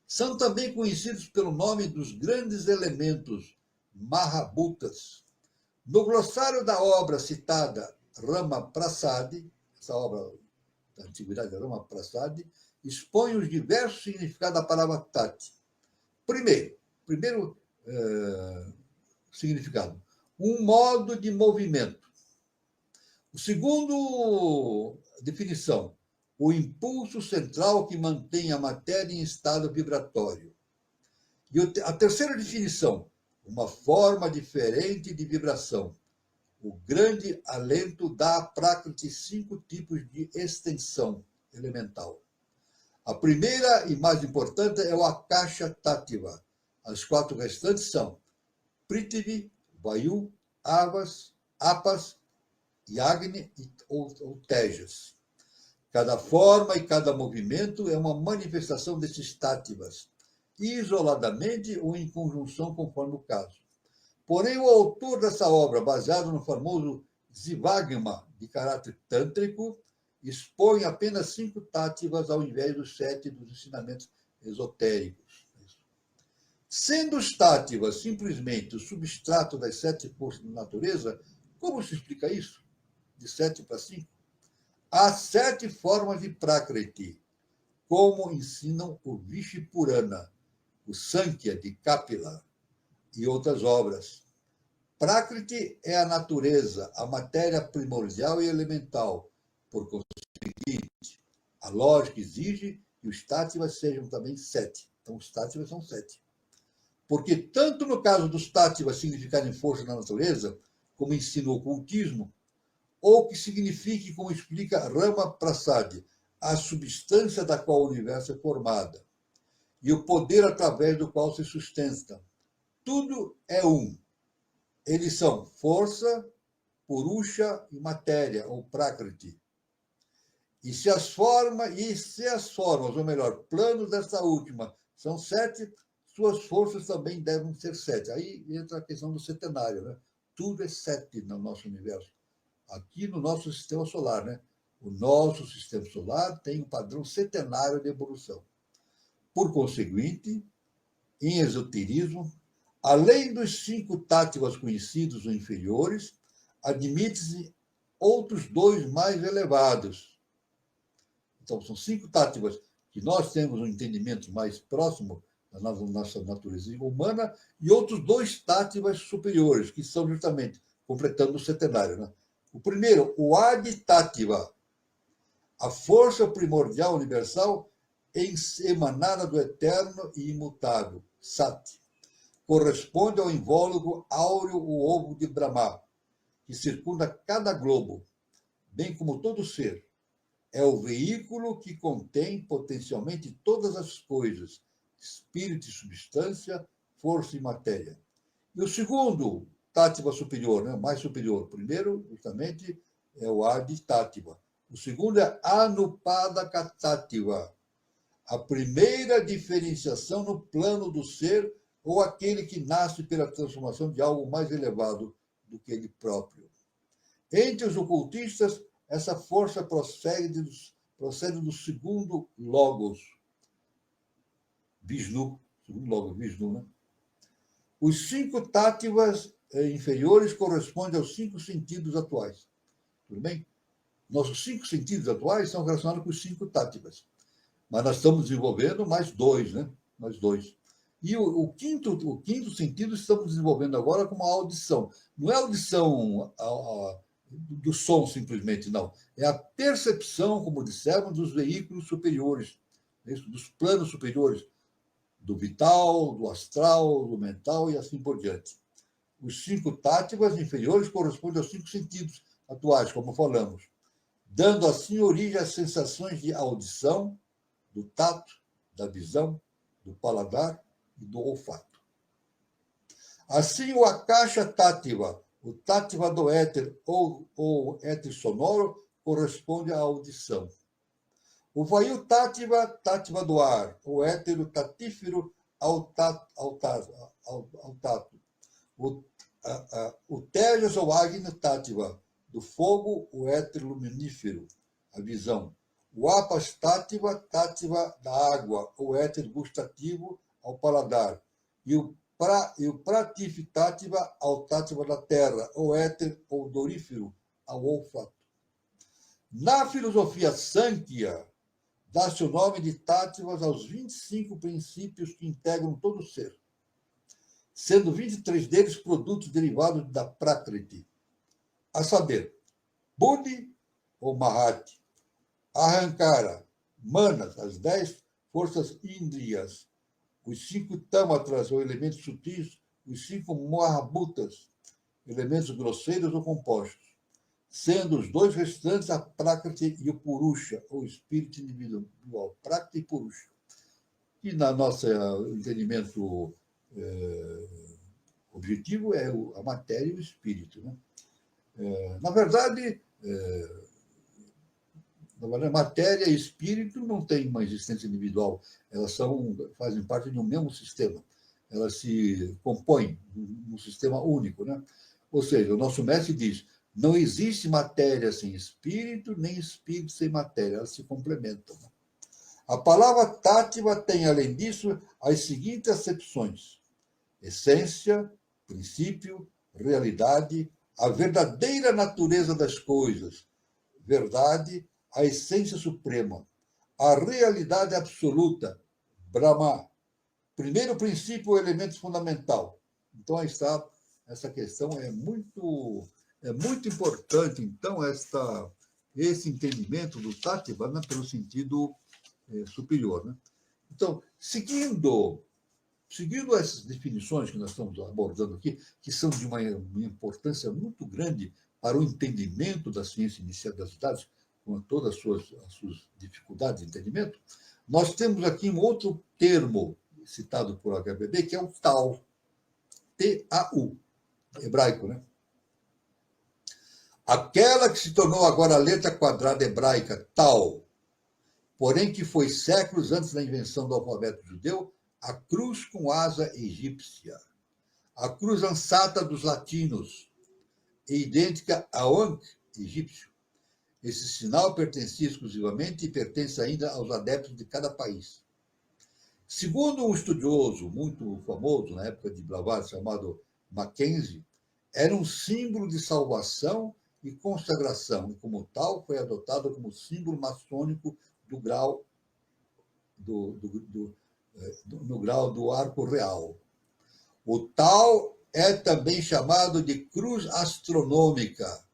São também conhecidos pelo nome dos grandes elementos, Mahabhutas. No glossário da obra citada, Rama Prasadi, essa obra da antiguidade, Rama Prasadi, expõe os diversos significados da palavra Tati. Primeiro significado, um modo de movimento. O segundo definição, o impulso central que mantém a matéria em estado vibratório. E a terceira definição, uma forma diferente de vibração. O grande alento dá a Prakriti 5 tipos de extensão elemental. A primeira e mais importante é o Akasha Tattva. As 4 restantes são Prithvi, Vayu, Apas, Yagni ou Tejas. Cada forma e cada movimento é uma manifestação desses tattvas, isoladamente ou em conjunção, conforme o caso. Porém, o autor dessa obra, baseado no famoso Zivagma, de caráter tântrico, expõe apenas 5 tattvas ao invés dos 7 dos ensinamentos esotéricos. Sendo os tattvas simplesmente o substrato das 7 forças da natureza, como se explica isso? De 7 para 5? Há 7 formas de Prakriti, como ensinam o Vishipurana, o Sankhya de Kapila e outras obras. Prakriti é a natureza, a matéria primordial e elemental. Por conseguinte, a lógica exige que os tattvas sejam também 7. Então, os tattvas são 7. Porque tanto no caso dos tattvas significarem força na natureza, como ensina o ocultismo, ou que signifique, como explica Rama Prasadi, a substância da qual o universo é formada, e o poder através do qual se sustenta. Tudo é um. Eles são força, purusha e matéria, ou prakriti. E se as formas, ou melhor, planos dessa última, são 7, suas forças também devem ser 7. Aí entra a questão do setenário, né? Tudo é 7 no nosso universo. Aqui no nosso sistema solar, né? O nosso sistema solar tem um padrão setenário de evolução. Por conseguinte, em esoterismo, além dos 5 tattvas conhecidos ou inferiores, admite-se outros 2 mais elevados. Então, são 5 tattvas que nós temos um entendimento mais próximo da nossa natureza humana e outros 2 tattvas superiores, que são justamente, completando o setenário, né? O primeiro, o Adi Tattva, a força primordial universal emanada do eterno e imutável, Sat. Corresponde ao invólucro áureo, o ovo de Brahma, que circunda cada globo, bem como todo ser. É o veículo que contém potencialmente todas as coisas, espírito e substância, força e matéria. E o segundo, Tattva superior, né? Mais superior. O primeiro, justamente, é o Adi Tattva. O segundo é Anupadaka Tattva, a primeira diferenciação no plano do ser ou aquele que nasce pela transformação de algo mais elevado do que ele próprio. Entre os ocultistas, essa força procede do segundo Logos, Vishnu, segundo logo Vishnu, né? Os 5 táttvas inferiores correspondem aos 5 sentidos atuais. Tudo bem? Nossos 5 sentidos atuais são relacionados com os 5 táttvas. Mas nós estamos desenvolvendo mais 2, né? Mais 2. E o quinto sentido estamos desenvolvendo agora como a audição. Não é a audição do som, simplesmente, não. É a percepção, como dissemos, dos veículos superiores, dos planos superiores, do vital, do astral, do mental e assim por diante. Os 5 táttvas inferiores correspondem aos 5 sentidos atuais, como falamos, dando assim origem às sensações de audição, do tato, da visão, do paladar e do olfato. Assim, o akasha tattva, o tattva do éter ou éter sonoro, corresponde à audição. O vayu tattva, tattva do ar, o éter tatífero ao tato. O tejas ou agni tattva, do fogo, o éter luminífero, a visão. O apas tattva, tattva da água, o éter gustativo ao paladar. E o pratif tattva ao tattva da terra, o éter odorífero ao olfato. Na filosofia Sankhya, dá-se o nome de tattvas aos 25 princípios que integram todo o ser, sendo 23 deles produtos derivados da Prakriti, a saber, Buddhi ou Mahati, Ahankara, Manas, as 10 forças índrias, os 5 tamatras, ou elementos sutis, os 5 mahabhutas, elementos grosseiros ou compostos, sendo os 2 restantes a Prakriti e o Purusha, ou espírito individual, Prakriti e Purusha. E na nosso entendimento objetivo é a matéria e o espírito, né? Na verdade, matéria e espírito não têm uma existência individual, elas fazem parte de um mesmo sistema, elas se compõem num sistema único, né? Ou seja, o nosso mestre diz, não existe matéria sem espírito, nem espírito sem matéria, elas se complementam. A palavra tattva tem, além disso, as seguintes acepções: essência, princípio, realidade, a verdadeira natureza das coisas, verdade, a essência suprema, a realidade absoluta, Brahma, primeiro princípio, o elemento fundamental. Então, aí está, essa questão é muito importante, então, esse entendimento do tattva, né, pelo sentido superior. Né? Então, seguindo essas definições que nós estamos abordando aqui, que são de uma importância muito grande para o entendimento da ciência inicial das idades, com todas as suas dificuldades de entendimento, nós temos aqui um outro termo citado por HBB, que é o Tao, T-A-U, hebraico, né? Aquela que se tornou agora a letra quadrada hebraica, Tau, porém que foi séculos antes da invenção do alfabeto judeu, a cruz com asa egípcia, a cruz ansata dos latinos, e idêntica ao Ankh egípcio. Esse sinal pertencia exclusivamente e pertence ainda aos adeptos de cada país. Segundo um estudioso muito famoso na época de Blavatsky, chamado Mackenzie, era um símbolo de salvação e consagração, e como tal foi adotado como símbolo maçônico do grau no grau do arco real. O tal é também chamado de cruz astronômica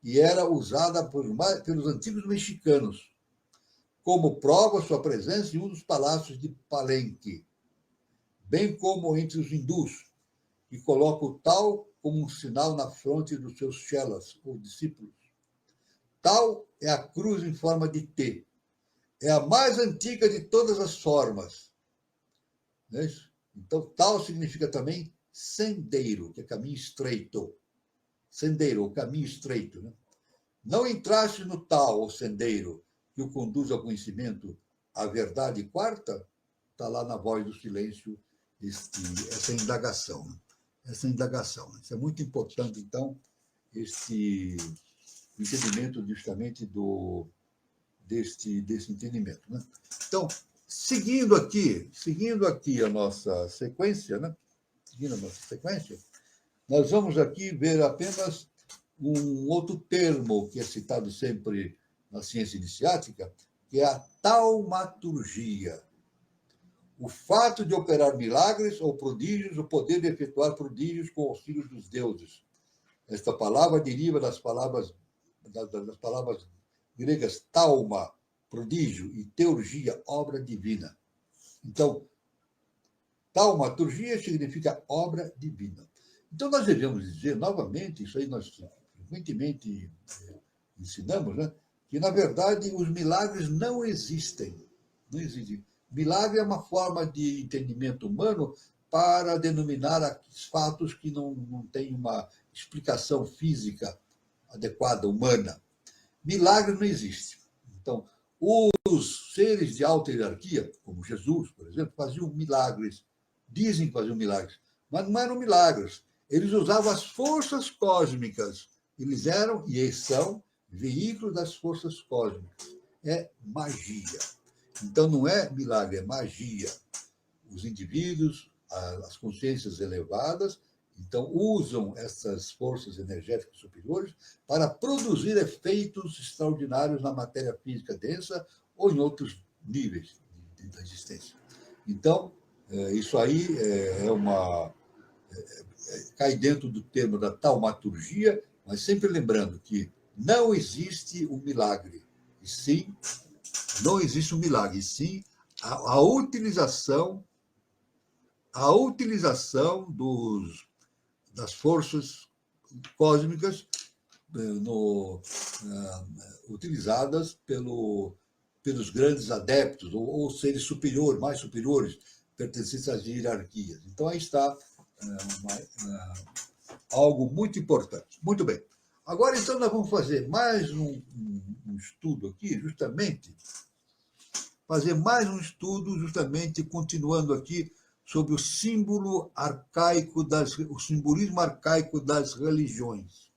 e era usada pelos antigos mexicanos, como prova sua presença em um dos palácios de Palenque, bem como entre os hindus, que colocam o tal como um sinal na fronte dos seus chelas, ou discípulos. Tal é a cruz em forma de T. É a mais antiga de todas as formas. Não é isso? Então, tal significa também sendeiro, que é caminho estreito. Sendeiro, ou caminho estreito. Né? Não entraste no tal, ou sendeiro, que o conduz ao conhecimento, à verdade quarta, está lá na voz do silêncio, essa indagação. Né? Essa indagação. Isso é muito importante, então, esse entendimento justamente desse entendimento. Né? Então, seguindo aqui a nossa sequência, né? Seguindo a nossa sequência, nós vamos aqui ver apenas um outro termo que é citado sempre na ciência iniciática, que é a taumaturgia. O fato de operar milagres ou prodígios, o poder de efetuar prodígios com auxílio dos deuses. Esta palavra deriva das palavras gregas tauma, prodígio, e teurgia, obra divina. Então, taumaturgia significa obra divina. Então, nós devemos dizer, novamente, isso aí nós frequentemente ensinamos, né? Que, na verdade, os milagres não existem. Não existem. Milagre é uma forma de entendimento humano para denominar fatos que não têm uma explicação física adequada, humana. Milagre não existe. Então, os seres de alta hierarquia, como Jesus, por exemplo, faziam milagres. Dizem que faziam milagres, mas não eram milagres. Eles usavam as forças cósmicas. Eles eram e são veículos das forças cósmicas. É magia. Então, não é milagre, é magia. Os indivíduos, as consciências elevadas, então, usam essas forças energéticas superiores para produzir efeitos extraordinários na matéria física densa ou em outros níveis da existência. Então, isso aí cai dentro do termo da taumaturgia, mas sempre lembrando que não existe um milagre, e sim, não existe um milagre, e sim a utilização das forças cósmicas utilizadas pelos grandes adeptos ou seres superiores, mais superiores, pertencentes às hierarquias. Então, aí está algo muito importante. Muito bem. Agora, então, nós vamos fazer mais um estudo aqui, justamente, continuando aqui, sobre o simbolismo arcaico das religiões.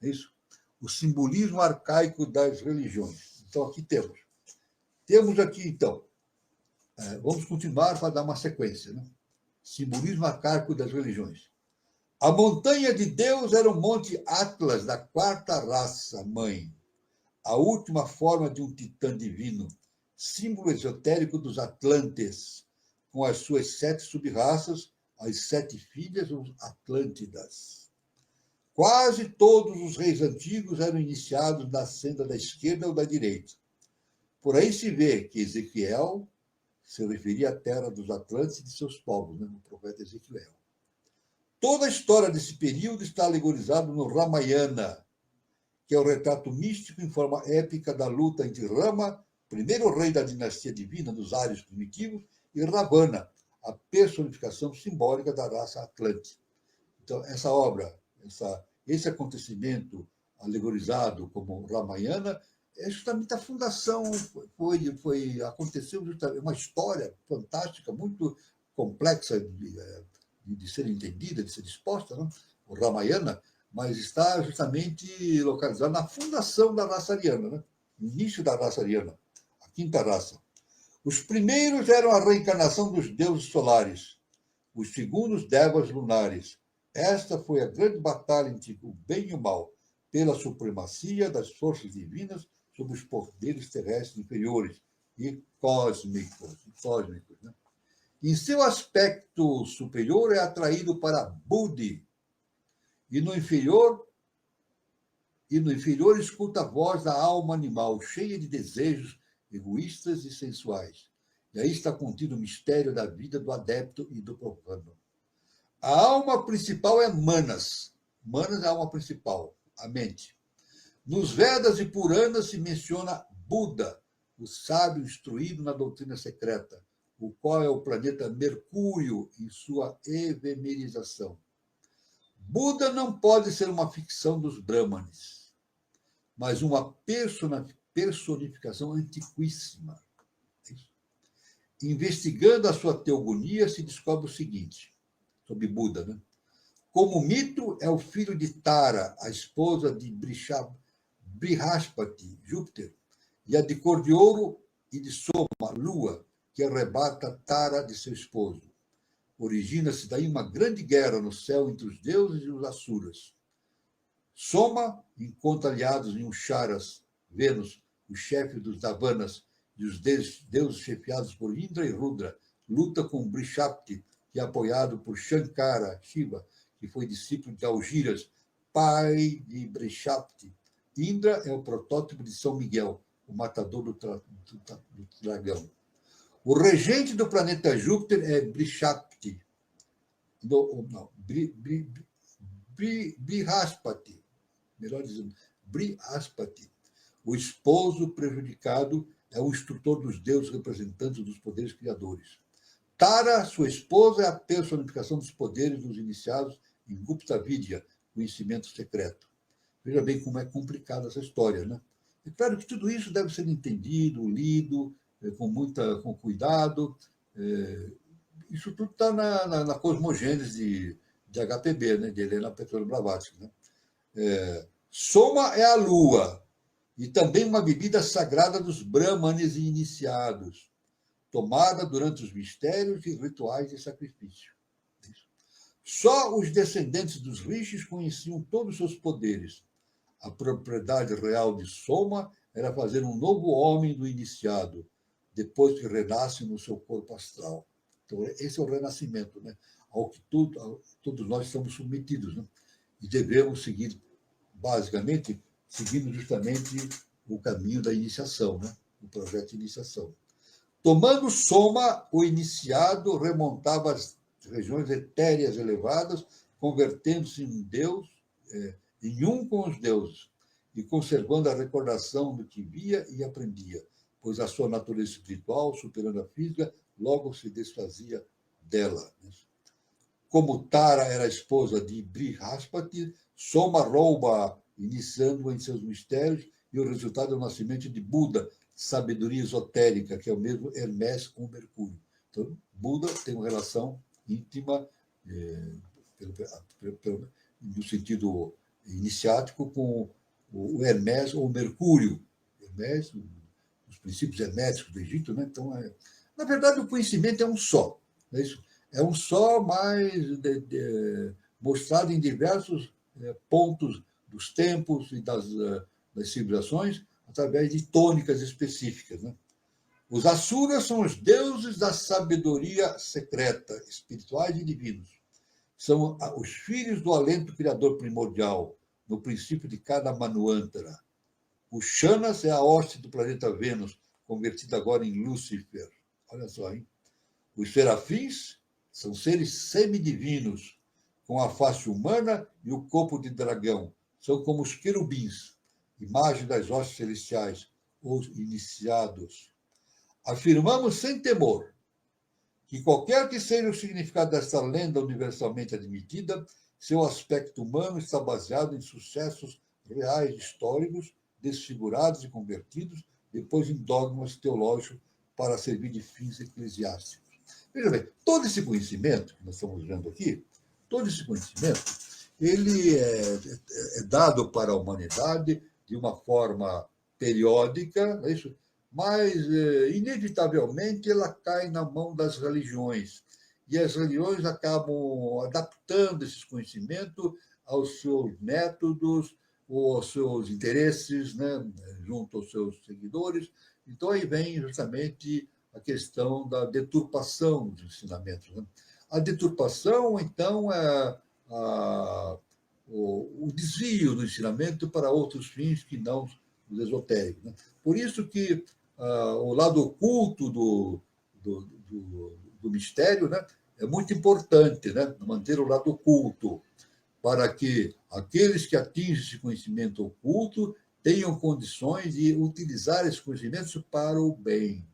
É isso? O simbolismo arcaico das religiões. Então, aqui temos. Temos aqui, então, vamos continuar para dar uma sequência, né? Simbolismo arcaico das religiões. A montanha de Deus era o Monte Atlas, da quarta raça mãe, a última forma de um titã divino, símbolo esotérico dos Atlantes, com as suas 7 sub-raças, as 7 filhas, os Atlântidas. Quase todos os reis antigos eram iniciados na senda da esquerda ou da direita. Por aí se vê que Ezequiel se referia à terra dos Atlantes e de seus povos, né? O profeta Ezequiel. Toda a história desse período está alegorizada no Ramayana, que é o retrato místico em forma épica da luta entre Rama, primeiro rei da dinastia divina dos Ários primitivos, e Ravana, a personificação simbólica da raça Atlante. Então, essa obra, esse acontecimento alegorizado como Ramayana, é justamente a fundação, aconteceu justamente uma história fantástica, muito complexa de ser entendida, de ser exposta, não? O Ramayana, mas está justamente localizado na fundação da raça ariana, né? No início da raça ariana, a quinta raça. Os primeiros eram a reencarnação dos deuses solares, os segundos devas lunares. Esta foi a grande batalha entre o bem e o mal, pela supremacia das forças divinas sobre os poderes terrestres inferiores e cósmicos, né? Em seu aspecto superior é atraído para Budi, e no inferior escuta a voz da alma animal, cheia de desejos egoístas e sensuais. E aí está contido o mistério da vida do adepto e do profano. A alma principal é Manas. Manas é a alma principal, a mente. Nos Vedas e Puranas se menciona Buda, o sábio instruído na doutrina secreta, o qual é o planeta Mercúrio em sua efemerização. Buda não pode ser uma ficção dos Brahmanes, mas uma personificação antiquíssima. Investigando a sua teogonia, se descobre o seguinte, sobre Buda, né? Como mito, é o filho de Tara, a esposa de Brihaspati, Júpiter, e a de cor de ouro e de Soma, Lua, que arrebata Tara de seu esposo. Origina-se daí uma grande guerra no céu entre os deuses e os Asuras. Soma encontra aliados em Usharas, Vênus, o chefe dos Davanas, e os deuses chefiados por Indra e Rudra. Luta com Brishapti, que é apoiado por Shankara, Shiva, que foi discípulo de Algiras, pai de Brishapti. Indra é o protótipo de São Miguel, o matador do dragão. O regente do planeta Júpiter é Brishapti. Brihaspati, melhor dizendo, Brihaspati. O esposo prejudicado é o instrutor dos deuses representantes dos poderes criadores. Tara, sua esposa, é a personificação dos poderes dos iniciados em Gupta Vidya, conhecimento secreto. Veja bem como é complicada essa história, né? É claro que tudo isso deve ser entendido, lido, com cuidado. Isso tudo está na cosmogênese de HPB, né, de Helena Petrovna Blavatsky. Né? Soma é a lua, e também uma bebida sagrada dos brahmanes e iniciados, tomada durante os mistérios e rituais de sacrifício. Só os descendentes dos rishis conheciam todos os seus poderes. A propriedade real de Soma era fazer um novo homem do iniciado, depois que renasce no seu corpo astral. Então, esse é o renascimento, né? Ao que todos nós estamos submetidos, né? E devemos seguir, basicamente, seguindo justamente o caminho da iniciação, né? O projeto de iniciação. Tomando Soma, o iniciado remontava as regiões etéreas elevadas, convertendo-se em Deus, em um com os deuses, e conservando a recordação do que via e aprendia, pois a sua natureza espiritual, superando a física, logo se desfazia dela. Como Tara era a esposa de Brihaspati, Soma rouba, iniciando-a em seus mistérios, e o resultado é o nascimento de Buda, sabedoria esotérica, que é o mesmo Hermès com Mercúrio. Então, Buda tem uma relação íntima, no sentido iniciático, com o Hermès ou Mercúrio. Hermès, os princípios herméticos do Egito, né? Então, na verdade, o conhecimento é um só. Não é isso? É um só, mas mostrado em diversos pontos dos tempos e das civilizações, através de tônicas específicas. Né? Os Asuras são os deuses da sabedoria secreta, espirituais e divinos. São os filhos do alento criador primordial, no princípio de cada Manvantara. O Shanas é a hoste do planeta Vênus, convertida agora em Lúcifer. Olha só, hein? Os serafins são seres semidivinos, com a face humana e o corpo de dragão. São como os querubins, imagem das hostes celestiais, os iniciados. Afirmamos sem temor que qualquer que seja o significado desta lenda universalmente admitida, seu aspecto humano está baseado em sucessos reais históricos, desfigurados e convertidos, depois em dogmas teológicos para servir de fins eclesiásticos. Veja bem, todo esse conhecimento que nós estamos vendo aqui, todo esse conhecimento, ele é dado para a humanidade de uma forma periódica, não é isso? Mas, inevitavelmente, ela cai na mão das religiões. E as religiões acabam adaptando esses conhecimentos aos seus métodos ou aos seus interesses, né, junto aos seus seguidores. Então, aí vem justamente a questão da deturpação dos ensinamentos. Né? A deturpação, então, é o desvio do ensinamento para outros fins que não os esotéricos. Né? Por isso que o lado oculto do mistério, né, é muito importante, né, manter o lado oculto, para que aqueles que atingem esse conhecimento oculto tenham condições de utilizar esses conhecimentos para o bem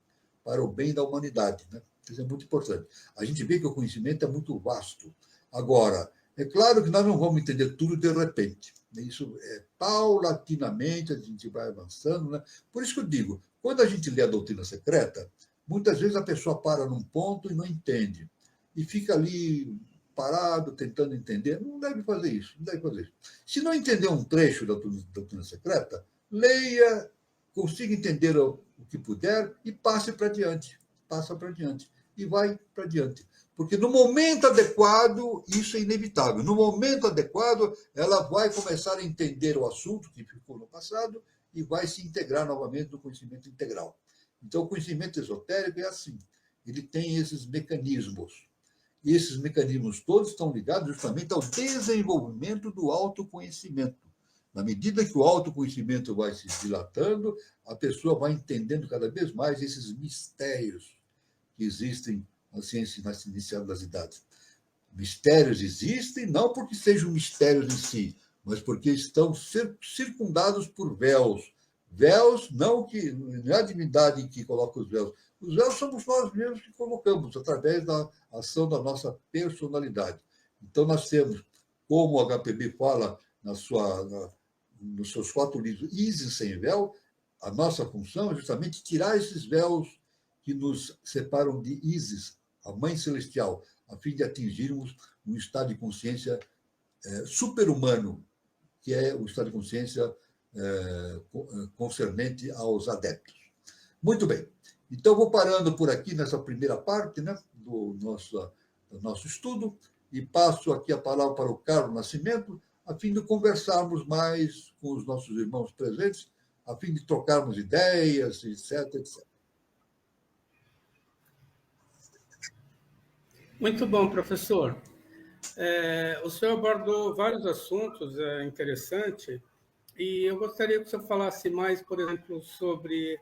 da humanidade. Né? Isso é muito importante. A gente vê que o conhecimento é muito vasto. Agora, é claro que nós não vamos entender tudo de repente. Isso paulatinamente, a gente vai avançando. Né? Por isso que eu digo, quando a gente lê a doutrina secreta, muitas vezes a pessoa para num ponto e não entende. E fica ali parado, tentando entender. Não deve fazer isso, não deve fazer isso. Se não entender um trecho da doutrina secreta, leia, consiga entender o que puder e passe para diante. passa para diante. E vai para diante. Porque no momento adequado, isso é inevitável. No momento adequado, ela vai começar a entender o assunto que ficou no passado e vai se integrar novamente no conhecimento integral. Então, o conhecimento esotérico é assim. Ele tem esses mecanismos. E esses mecanismos todos estão ligados justamente ao desenvolvimento do autoconhecimento. Na medida que o autoconhecimento vai se dilatando, a pessoa vai entendendo cada vez mais esses mistérios que existem na ciência inicial das idades. Mistérios existem não porque sejam mistérios em si, mas porque estão circundados por véus. Véus, não é a divindade que coloca os véus. Os véus somos nós mesmos que colocamos, através da ação da nossa personalidade. Então, nós temos, como o HPB fala nos seus 4 livros, Isis sem véu, a nossa função é justamente tirar esses véus que nos separam de Isis, a Mãe Celestial, a fim de atingirmos um estado de consciência super-humano, que é o estado de consciência concernente aos adeptos. Muito bem. Então, vou parando por aqui nessa primeira parte, né, do nosso estudo e passo aqui a palavra para o Carlos Nascimento, a fim de conversarmos mais com os nossos irmãos presentes, a fim de trocarmos ideias, etc, etc. Muito bom, professor. O senhor abordou vários assuntos interessantes e eu gostaria que o senhor falasse mais, por exemplo, sobre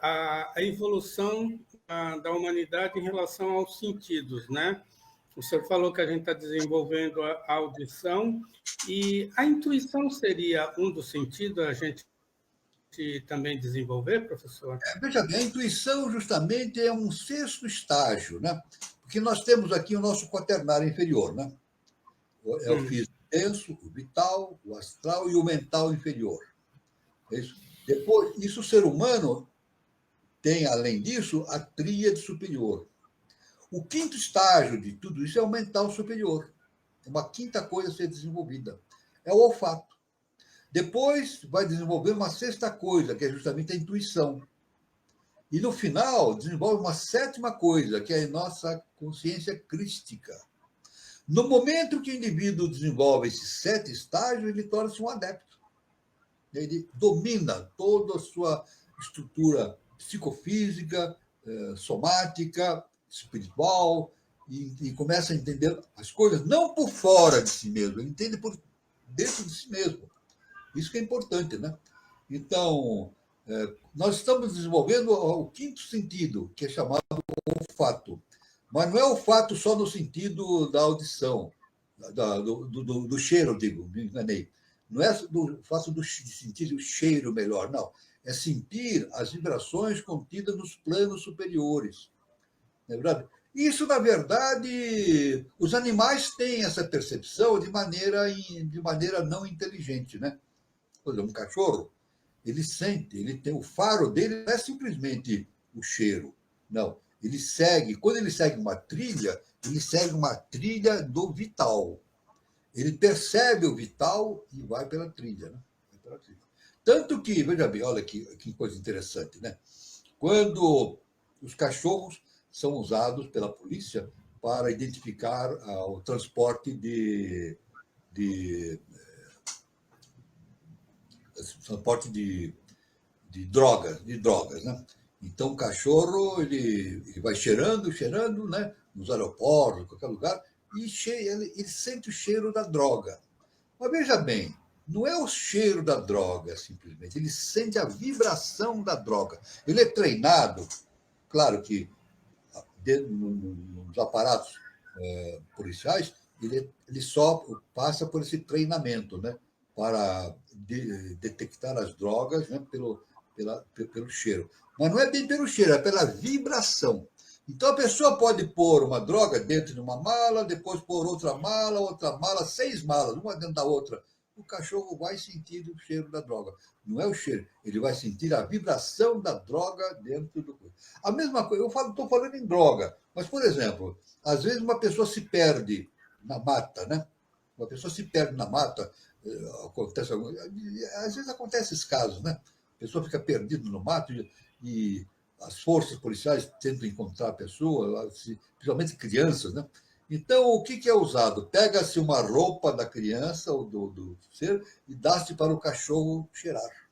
a evolução da humanidade em relação aos sentidos, né? O senhor falou que a gente está desenvolvendo a audição e a intuição seria um dos sentidos a gente também desenvolver, professor? Veja bem, a intuição justamente é um 6º estágio, né? Porque nós temos aqui o nosso quaternário inferior, né? É o físico denso, o vital, o astral e o mental inferior. É isso. Depois, o ser humano tem, além disso, a tríade superior. O 5º estágio de tudo isso é o mental superior. É uma 5ª coisa a ser desenvolvida. É o olfato. Depois vai desenvolver uma 6ª coisa, que é justamente a intuição. E no final, desenvolve uma 7ª coisa, que é a nossa consciência crística. No momento que o indivíduo desenvolve esses 7 estágios, ele torna-se um adepto. Ele domina toda a sua estrutura psicofísica, somática, espiritual, e começa a entender as coisas não por fora de si mesmo, ele entende por dentro de si mesmo. Isso que é importante, né? Então, nós estamos desenvolvendo o 5º sentido, que é chamado olfato. Mas não é olfato só no sentido da audição, do cheiro, digo, me enganei. Não é o fato de sentir o cheiro melhor, não. É sentir as vibrações contidas nos planos superiores. Não é verdade? Isso, na verdade, os animais têm essa percepção de maneira não inteligente, né? Por exemplo, um cachorro, ele sente, ele tem o faro dele, não é simplesmente o cheiro, não. Ele segue, quando ele segue ele segue uma trilha do vital. Ele percebe o vital e vai pela trilha, né? Vai pela trilha. Tanto que, veja bem, olha que coisa interessante, né? Quando os cachorros são usados pela polícia para identificar o transporte de drogas, né? Então, o cachorro ele vai cheirando, né? Nos aeroportos, em qualquer lugar, e ele sente o cheiro da droga. Mas veja bem, não é o cheiro da droga, simplesmente, ele sente a vibração da droga. Ele é treinado, claro que nos aparatos policiais, ele só passa por esse treinamento, né? Para detectar as drogas, né, pelo cheiro. Mas não é bem pelo cheiro, é pela vibração. Então, a pessoa pode pôr uma droga dentro de uma mala, depois pôr outra mala, 6 malas, uma dentro da outra. O cachorro vai sentir o cheiro da droga. Não é o cheiro, ele vai sentir a vibração da droga dentro do corpo. A mesma coisa, eu estou falando em droga, mas, por exemplo, às vezes uma pessoa se perde na mata, né? Uma pessoa se perde na mata, às vezes acontece esses casos, né? A pessoa fica perdida no mato e as forças policiais tentam encontrar a pessoa, principalmente crianças, né? Então, o que é usado? Pega-se uma roupa da criança ou do ser e dá-se para o cachorro cheirar.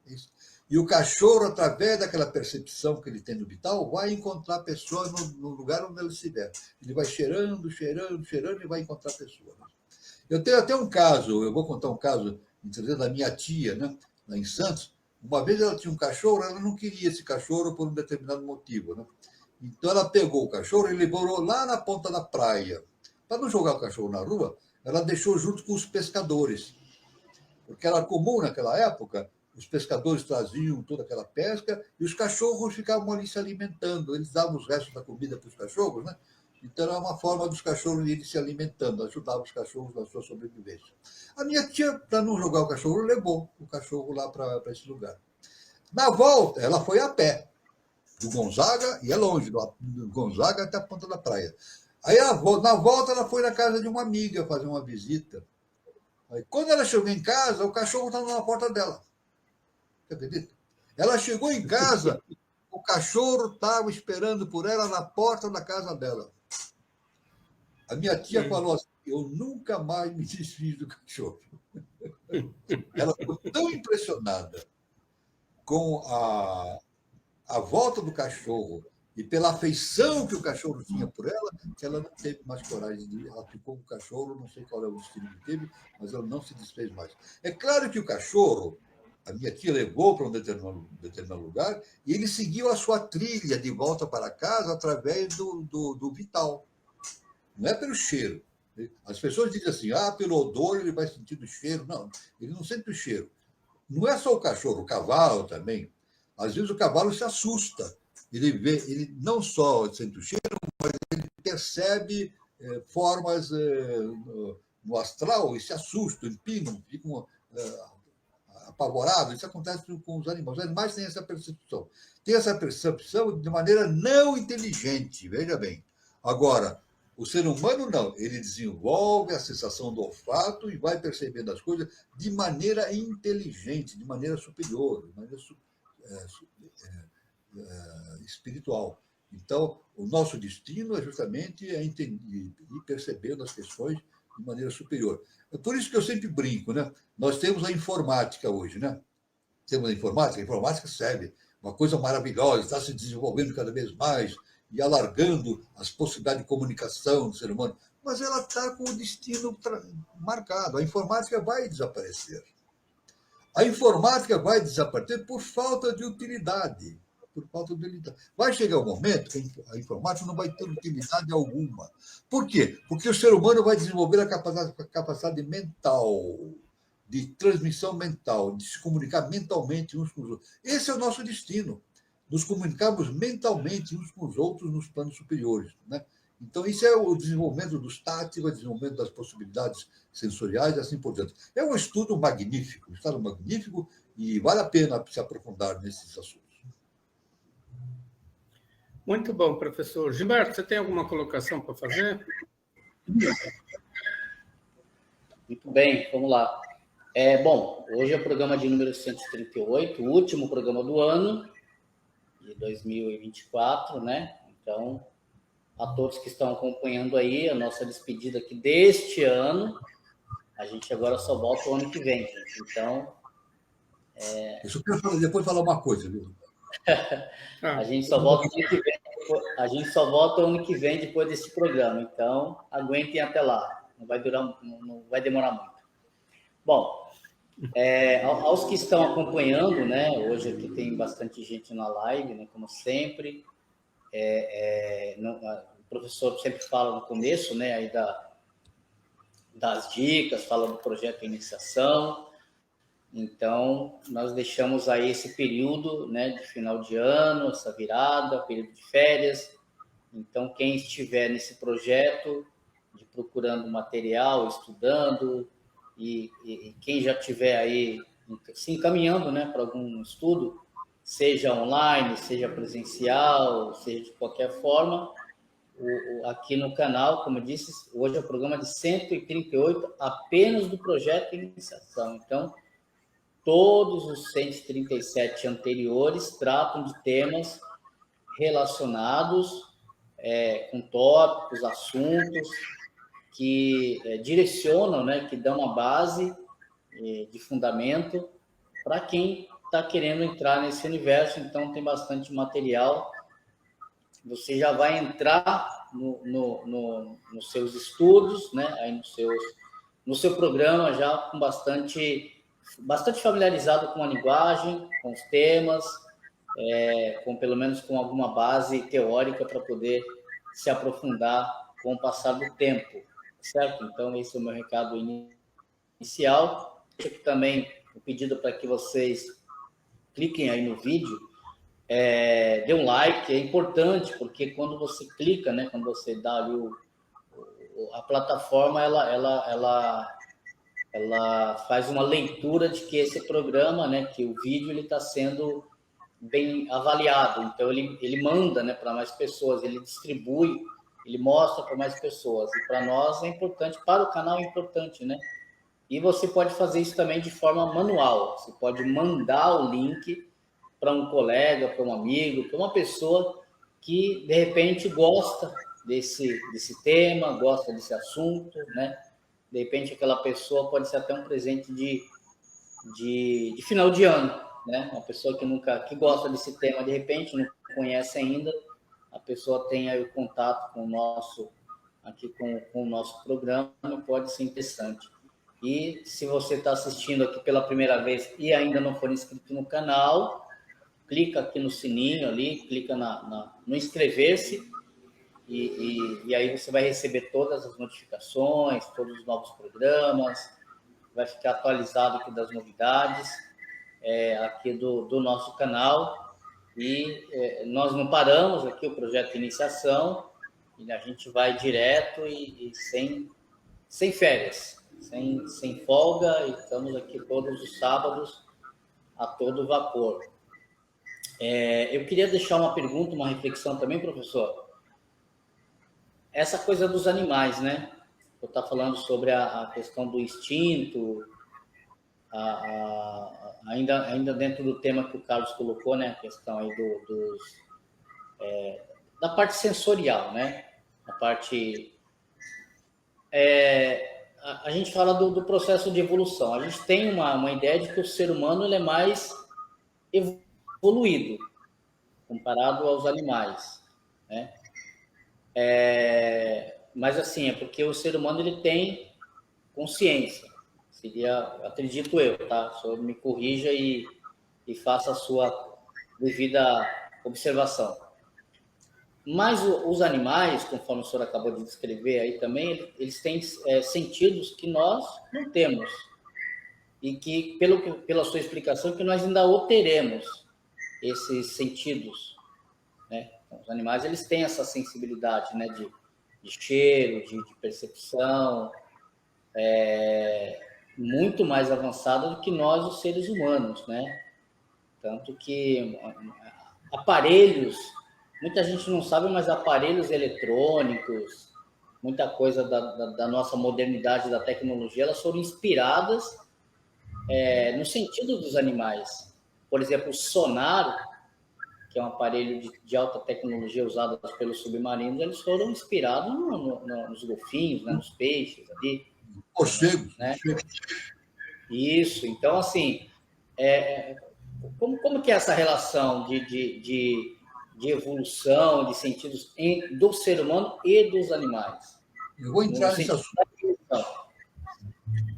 Isso. E o cachorro, através daquela percepção que ele tem no vital, vai encontrar a pessoa no lugar onde ela estiver. Ele vai cheirando, cheirando, cheirando e vai encontrar a pessoa. Eu tenho até um caso, eu vou contar um caso da minha tia, né, lá em Santos. Uma vez ela tinha um cachorro, ela não queria esse cachorro por um determinado motivo, né? Então ela pegou o cachorro e levou lá na ponta da praia. Para não jogar o cachorro na rua, ela deixou junto com os pescadores. Porque era comum naquela época, os pescadores traziam toda aquela pesca e os cachorros ficavam ali se alimentando. Eles davam os restos da comida para os cachorros, né? Então era uma forma dos cachorros irem se alimentando, ajudava os cachorros na sua sobrevivência. A minha tia, para não jogar o cachorro, levou o cachorro lá para esse lugar. Na volta, ela foi a pé, do Gonzaga, e é longe, do Gonzaga até a ponta da praia. Aí, na volta, ela foi na casa de uma amiga fazer uma visita. Aí, quando ela chegou em casa, o cachorro estava na porta dela. Você acredita? Ela chegou em casa, o cachorro estava esperando por ela na porta da casa dela. A minha tia falou assim, eu nunca mais me desfiz do cachorro. Ela ficou tão impressionada com a volta do cachorro e pela afeição que o cachorro tinha por ela, que ela não teve mais coragem de ir. Ela ficou com o cachorro, não sei qual é o destino que teve, mas ela não se desfez mais. É claro que o cachorro, a minha tia levou para um determinado lugar e ele seguiu a sua trilha de volta para casa através do vital. Não é pelo cheiro. As pessoas dizem assim, pelo odor ele vai sentir o cheiro. Não, ele não sente o cheiro. Não é só o cachorro, o cavalo também. Às vezes o cavalo se assusta. Ele não só sente o cheiro, mas ele percebe formas no astral e se assustam, empinam, ficam apavorados. Isso acontece com os animais. Os animais têm essa percepção. Tem essa percepção de maneira não inteligente, veja bem. Agora, o ser humano não, ele desenvolve a sensação do olfato e vai percebendo as coisas de maneira inteligente, de maneira superior, de maneira espiritual. Então, o nosso destino é justamente ir percebendo as questões de maneira superior. É por isso que eu sempre brinco, né? Nós temos a informática hoje, né? Temos a informática serve, uma coisa maravilhosa, está se desenvolvendo cada vez mais, e alargando as possibilidades de comunicação do ser humano, mas ela está com o destino marcado. A informática vai desaparecer. A informática vai desaparecer por falta de utilidade. Vai chegar um momento que a informática não vai ter utilidade alguma. Por quê? Porque o ser humano vai desenvolver a capacidade mental, de transmissão mental, de se comunicar mentalmente uns com os outros. Esse é o nosso destino. Nos comunicarmos mentalmente uns com os outros nos planos superiores, né? Então, isso é o desenvolvimento dos táteis, o desenvolvimento das possibilidades sensoriais e assim por diante. É um estudo magnífico, e vale a pena se aprofundar nesses assuntos. Muito bom, professor. Gilberto, você tem alguma colocação para fazer? Muito bem, vamos lá. Bom, hoje é o programa de número 138, o último programa do ano, de 2024, né? Então, a todos que estão acompanhando aí a nossa despedida aqui deste ano, a gente agora só volta o ano que vem, gente. Então... Eu só quero depois falar uma coisa, viu? A gente só volta o ano que vem. A gente só volta o ano que vem depois desse programa. Então, aguentem até lá. Não vai demorar muito. Bom, aos que estão acompanhando, né? Hoje aqui tem bastante gente na live, né? Como sempre. O professor sempre fala no começo, né? Aí das dicas, fala do projeto de iniciação. Então, nós deixamos aí esse período, né, de final de ano, essa virada, período de férias. Então, quem estiver nesse projeto, de procurando material, estudando, e quem já estiver aí se encaminhando, né, para algum estudo, seja online, seja presencial, seja de qualquer forma, aqui no canal, como eu disse, hoje é o programa de 138, apenas do projeto de iniciação. Então, todos os 137 anteriores tratam de temas relacionados com tópicos, assuntos que direcionam, né, que dão uma base de fundamento para quem está querendo entrar nesse universo. Então, tem bastante material. Você já vai entrar nos seus estudos, né, aí no seu programa já com bastante familiarizado com a linguagem, com os temas, pelo menos com alguma base teórica para poder se aprofundar com o passar do tempo, certo? Então, esse é o meu recado inicial. Aqui também o pedido para que vocês cliquem aí no vídeo, dê um like, é importante, porque quando você clica, né, quando você dá ali a plataforma, ela faz uma leitura de que esse programa, né, que o vídeo ele está sendo bem avaliado, então ele manda, né, para mais pessoas, ele distribui, ele mostra para mais pessoas, e para nós é importante, para o canal é importante, né? E você pode fazer isso também de forma manual, você pode mandar o link para um colega, para um amigo, para uma pessoa que, de repente, gosta desse tema, gosta desse assunto, né? De repente, aquela pessoa pode ser até um presente de final de ano, né? Uma pessoa que gosta desse tema, de repente, não conhece ainda, a pessoa tem aí o contato com o nosso programa, pode ser interessante. E se você está assistindo aqui pela primeira vez e ainda não for inscrito no canal, clica aqui no sininho ali, clica no inscrever-se e aí você vai receber todas as notificações, todos os novos programas, vai ficar atualizado aqui das novidades aqui do nosso canal. E nós não paramos aqui o projeto de iniciação, e a gente vai direto e sem férias, sem folga, e estamos aqui todos os sábados a todo vapor. Eu queria deixar uma pergunta, uma reflexão também, professor. Essa coisa dos animais, né? Eu estou falando sobre a questão do instinto, ainda dentro do tema que o Carlos colocou, né? A questão aí da parte sensorial, né? A parte... a gente fala do processo de evolução. A gente tem uma ideia de que o ser humano ele é mais evoluído comparado aos animais, né? Mas assim, é porque o ser humano ele tem consciência. Seria, acredito eu, tá? O senhor me corrija e faça a sua devida observação. Mas os animais, conforme o senhor acabou de descrever aí também, eles têm sentidos que nós não temos. E que, pela sua explicação, que nós ainda o teremos, esses sentidos, né? Então, os animais, eles têm essa sensibilidade, né? De cheiro, de percepção, muito mais avançada do que nós, os seres humanos, né? Tanto que aparelhos, muita gente não sabe, mas aparelhos eletrônicos, muita coisa da nossa modernidade, da tecnologia, elas foram inspiradas no sentido dos animais. Por exemplo, o sonar, que é um aparelho de alta tecnologia usado pelos submarinos, eles foram inspirados nos golfinhos, né, nos peixes ali. Morcegos, né? Isso. Então, assim, como que é essa relação de evolução, de sentidos do ser humano e dos animais? Eu vou entrar nesse assunto.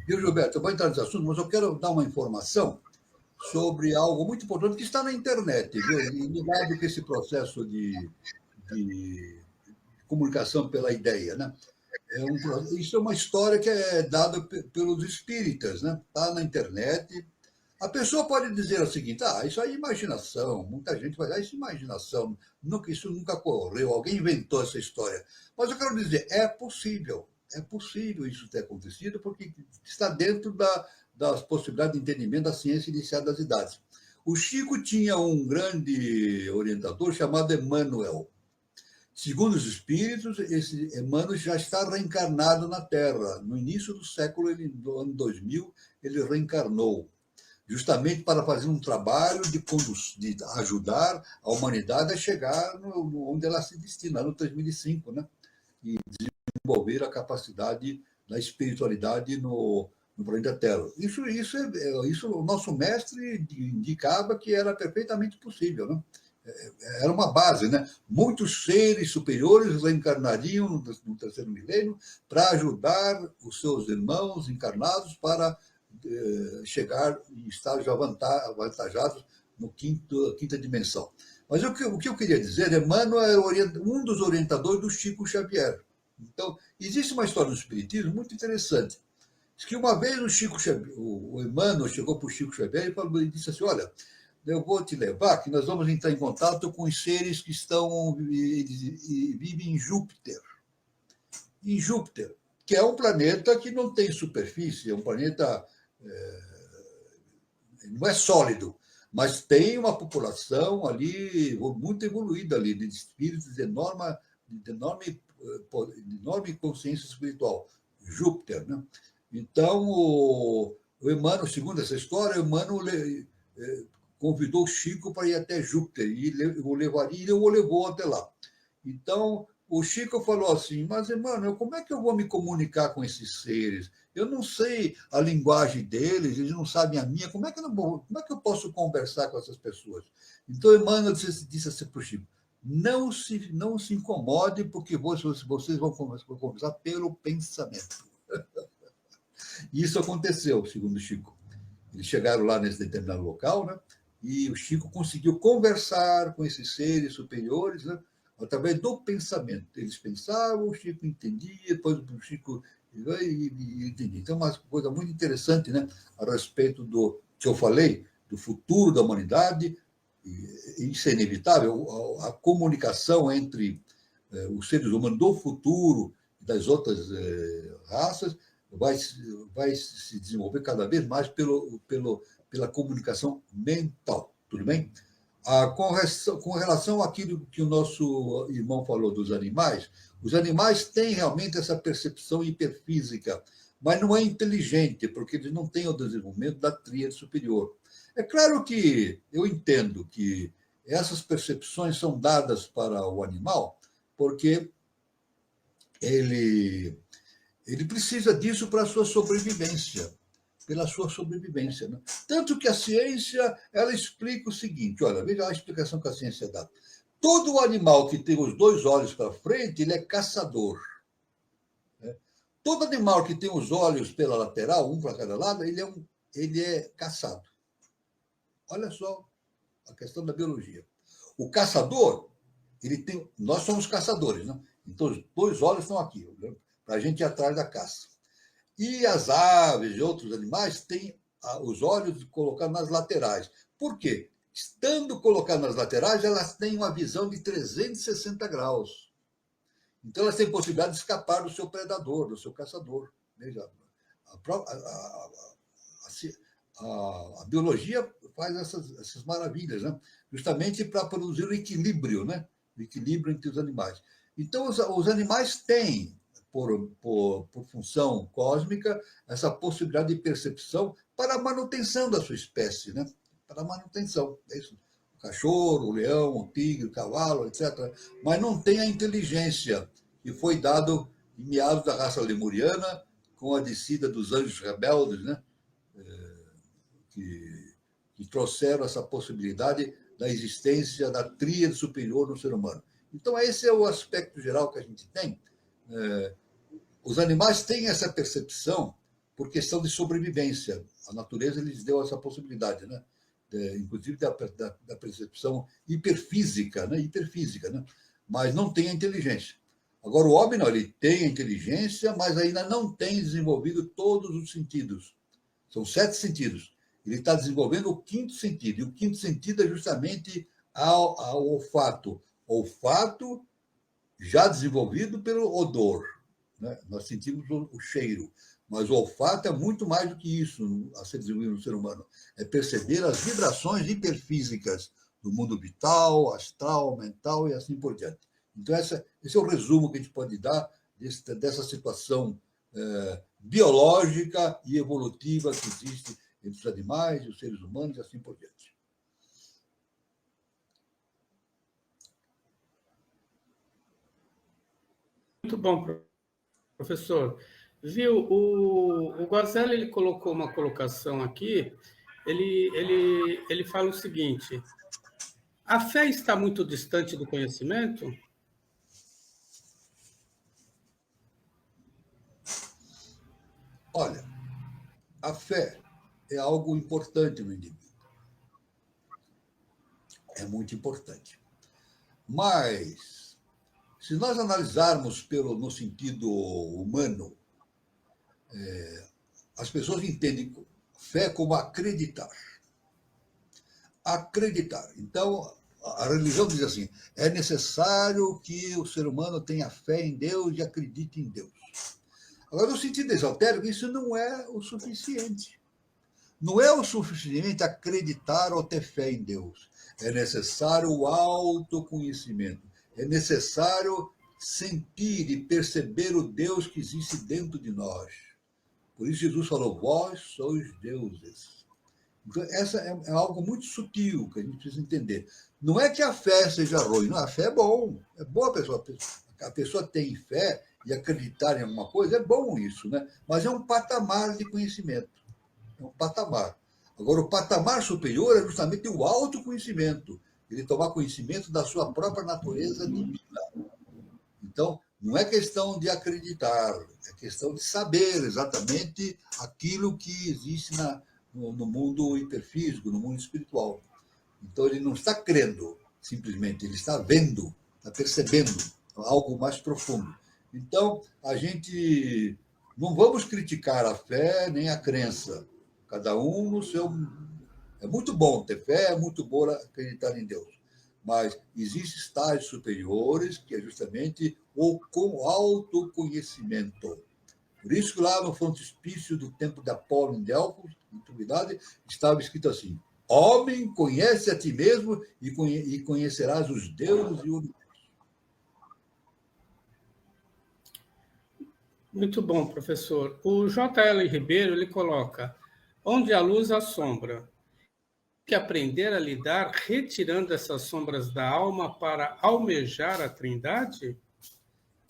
Viu, Gilberto? Eu vou entrar nesse assunto, mas eu quero dar uma informação sobre algo muito importante que está na internet, viu? E ligado com esse processo de comunicação pela ideia, né? Isso é uma história que é dada pelos espíritas, né? Está na internet. A pessoa pode dizer o seguinte: isso aí é imaginação. Muita gente vai dar isso é imaginação. Isso nunca ocorreu. Alguém inventou essa história. Mas eu quero dizer, é possível isso ter acontecido, porque está dentro das possibilidades de entendimento da ciência iniciada das idades. O Chico tinha um grande orientador chamado Emmanuel. Segundo os espíritos, esse Emmanuel já está reencarnado na Terra. No início do século, do ano 2000, ele reencarnou. justamente para fazer um trabalho de ajudar a humanidade a chegar onde ela se destina, no 3005, né? E desenvolver a capacidade da espiritualidade no planeta Terra. Isso o nosso mestre indicava que era perfeitamente possível, né? Era uma base, né? Muitos seres superiores reencarnariam no terceiro milênio para ajudar os seus irmãos encarnados para chegar em estágios avantajados no quinta dimensão. Mas o que eu queria dizer, Emmanuel é um dos orientadores do Chico Xavier. Então, existe uma história do Espiritismo muito interessante. Diz que uma vez o Emmanuel chegou para o Chico Xavier e disse assim, olha, eu vou te levar, que nós vamos entrar em contato com os seres que vivem em Júpiter. Em Júpiter, que é um planeta que não tem superfície, é um planeta não é sólido, mas tem uma população ali muito evoluída ali, de espíritos de enorme consciência espiritual. Júpiter, né? Então, o Emmanuel, segundo essa história, o Emmanuel convidou o Chico para ir até Júpiter e o levou até lá. Então, o Chico falou assim, mas, Emmanuel, como é que eu vou me comunicar com esses seres? Eu não sei a linguagem deles, eles não sabem a minha, como é que eu posso conversar com essas pessoas? Então, Emmanuel disse assim para o Chico, não se incomode, porque vocês vão conversar pelo pensamento. E isso aconteceu, segundo o Chico. Eles chegaram lá nesse determinado local, né? E o Chico conseguiu conversar com esses seres superiores, né? Através do pensamento. Eles pensavam, o Chico entendia, depois o Chico entendia. Então, uma coisa muito interessante, né? A respeito do que eu falei, do futuro da humanidade, isso é inevitável, a comunicação entre os seres humanos do futuro e das outras raças vai se desenvolver cada vez mais pela comunicação mental, tudo bem? Com relação àquilo que o nosso irmão falou dos animais, os animais têm realmente essa percepção hiperfísica, mas não é inteligente, porque eles não têm o desenvolvimento da tríade superior. É claro que eu entendo que essas percepções são dadas para o animal, porque ele precisa disso para a sua sobrevivência, pela sua sobrevivência. Né? Tanto que a ciência ela explica o seguinte, olha, veja a explicação que a ciência dá. Todo animal que tem os dois olhos para frente, ele é caçador. Né? Todo animal que tem os olhos pela lateral, um para cada lado, ele é caçado. Olha só a questão da biologia. O caçador, nós somos caçadores, né? Então os dois olhos estão aqui, para a gente ir atrás da caça. E as aves e outros animais têm os olhos colocados nas laterais. Por quê? Estando colocados nas laterais, elas têm uma visão de 360 graus. Então, elas têm possibilidade de escapar do seu predador, do seu caçador. Veja, a biologia faz essas maravilhas, né? Justamente para produzir o equilíbrio, né? O equilíbrio entre os animais. Então, os animais têm, por função cósmica, essa possibilidade de percepção para a manutenção da sua espécie, né? Para a manutenção. É isso. O cachorro, o leão, o tigre, o cavalo, etc. Mas não tem a inteligência que foi dado em meados da raça lemuriana, com a descida dos anjos rebeldes, né? Que trouxeram essa possibilidade da existência da tríade superior no ser humano. Então, esse é o aspecto geral que a gente tem. Os animais têm essa percepção por questão de sobrevivência. A natureza lhes deu essa possibilidade, né? Inclusive da percepção hiperfísica, né? Mas não tem a inteligência. Agora, o homem não, ele tem a inteligência, mas ainda não tem desenvolvido todos os sentidos. São 7 sentidos. Ele está desenvolvendo o 5º sentido, e o 5º sentido é justamente ao olfato. Olfato já desenvolvido pelo odor. Né? Nós sentimos o cheiro, mas o olfato é muito mais do que isso a ser desenvolvido no ser humano. É perceber as vibrações hiperfísicas do mundo vital, astral, mental e assim por diante. Então, esse é o resumo que a gente pode dar dessa situação biológica e evolutiva que existe entre os animais e os seres humanos e assim por diante. Muito bom, professor. Viu, o Guarzelli, ele colocou uma colocação aqui, ele fala o seguinte: a fé está muito distante do conhecimento? Olha, a fé é algo importante no indivíduo. É muito importante. Mas, se nós analisarmos no sentido humano, as pessoas entendem fé como acreditar. Acreditar. Então, a religião diz assim: é necessário que o ser humano tenha fé em Deus e acredite em Deus. Agora, no sentido esotérico, isso não é o suficiente. Não é o suficiente acreditar ou ter fé em Deus. É necessário o autoconhecimento. É necessário sentir e perceber o Deus que existe dentro de nós. Por isso Jesus falou: vós sois deuses. Então, essa é algo muito sutil que a gente precisa entender. Não é que a fé seja ruim, não, a fé é bom. É boa a pessoa tem fé e acreditar em alguma coisa, é bom isso, né? Mas é um patamar de conhecimento. É um patamar. Agora, o patamar superior é justamente o autoconhecimento. Ele tomar conhecimento da sua própria natureza divina. Então, não é questão de acreditar, é questão de saber exatamente aquilo que existe no mundo hiperfísico, no mundo espiritual. Então, ele não está crendo, simplesmente, ele está vendo, está percebendo algo mais profundo. Então, a gente não vamos criticar a fé nem a crença. Cada um no seu. É muito bom ter fé, é muito bom acreditar em Deus. Mas existem estágios superiores, que é justamente o autoconhecimento. Por isso que lá no frontispício do templo de Apolo em Delfos, em antiguidade, estava escrito assim: homem, conhece a ti mesmo e conhecerás os deuses e o universo. Muito bom, professor. O J.L. Ribeiro, ele coloca: onde a luz, há sombra. Que aprender a lidar retirando essas sombras da alma para almejar a Trindade?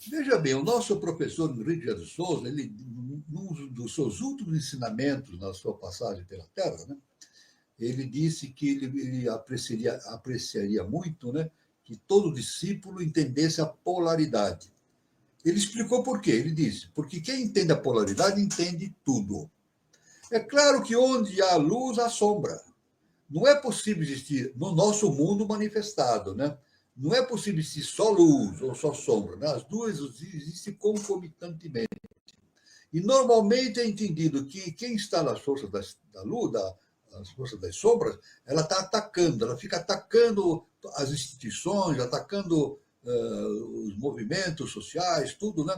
Veja bem, o nosso professor Henrique de Souza, ele, num dos seus últimos ensinamentos na sua passagem pela Terra, né, ele disse que ele apreciaria muito, né, que todo discípulo entendesse a polaridade. Ele explicou por quê. Ele disse: porque quem entende a polaridade entende tudo. É claro que onde há luz, há sombra. Não é possível existir no nosso mundo manifestado, né? Não é possível existir só luz ou só sombra, né? As duas existem concomitantemente. E normalmente é entendido que quem está nas forças da luz, as forças das sombras, ela está atacando, ela fica atacando as instituições, atacando os movimentos sociais, tudo, né?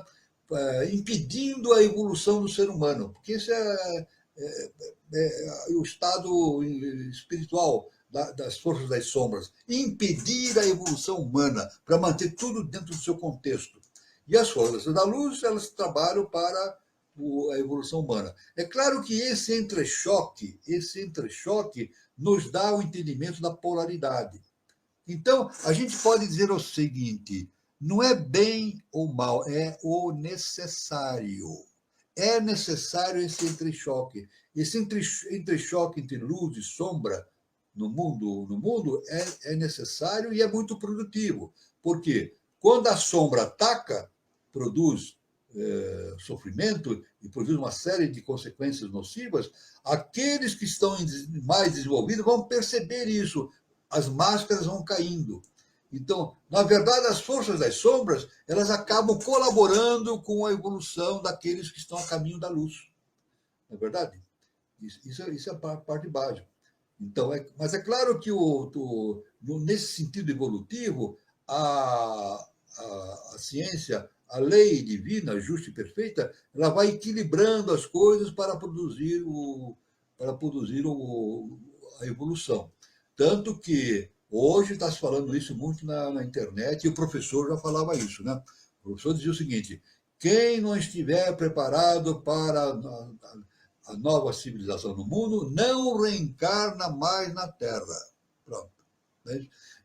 Impedindo a evolução do ser humano, porque esse é o estado espiritual das forças das sombras, impedir a evolução humana para manter tudo dentro do seu contexto. E as forças da luz, elas trabalham para a evolução humana. É claro que esse entrechoque nos dá o entendimento da polaridade. Então, a gente pode dizer o seguinte: não é bem ou mal, é o necessário. É necessário esse entrechoque. Esse entrechoque entre luz e sombra no mundo é necessário e é muito produtivo. Porque quando a sombra ataca, produz sofrimento e produz uma série de consequências nocivas, aqueles que estão mais desenvolvidos vão perceber isso. As máscaras vão caindo. Então, na verdade, as forças das sombras, elas acabam colaborando com a evolução daqueles que estão a caminho da luz. Não é verdade? Isso é a parte básica. Então, mas é claro que nesse sentido evolutivo, a ciência, a lei divina, justa e perfeita, ela vai equilibrando as coisas para produzir a evolução. Tanto que hoje está se falando isso muito na internet, e o professor já falava isso, né? O professor dizia o seguinte: quem não estiver preparado para a nova civilização no mundo não reencarna mais na Terra. Pronto.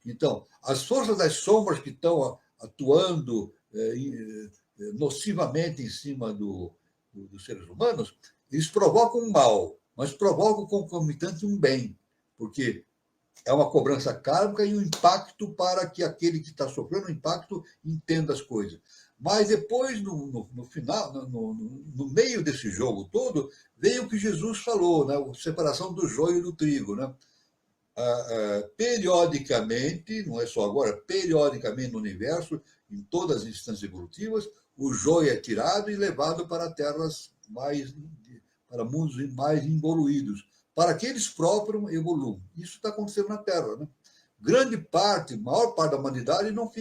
Então, as forças das sombras que estão atuando nocivamente em cima dos seres humanos, eles provocam um mal, mas provocam concomitante um bem, porque é uma cobrança kármica e um impacto para que aquele que está sofrendo o impacto entenda as coisas. Mas depois, no final, no meio desse jogo todo, veio o que Jesus falou, né? A separação do joio e do trigo. Né? Periodicamente, não é só agora, periodicamente no universo, em todas as instâncias evolutivas, o joio é tirado e levado para terras para mundos mais evoluídos, para que eles próprios evoluam. Isso está acontecendo na Terra. Né? Grande parte, maior parte da humanidade não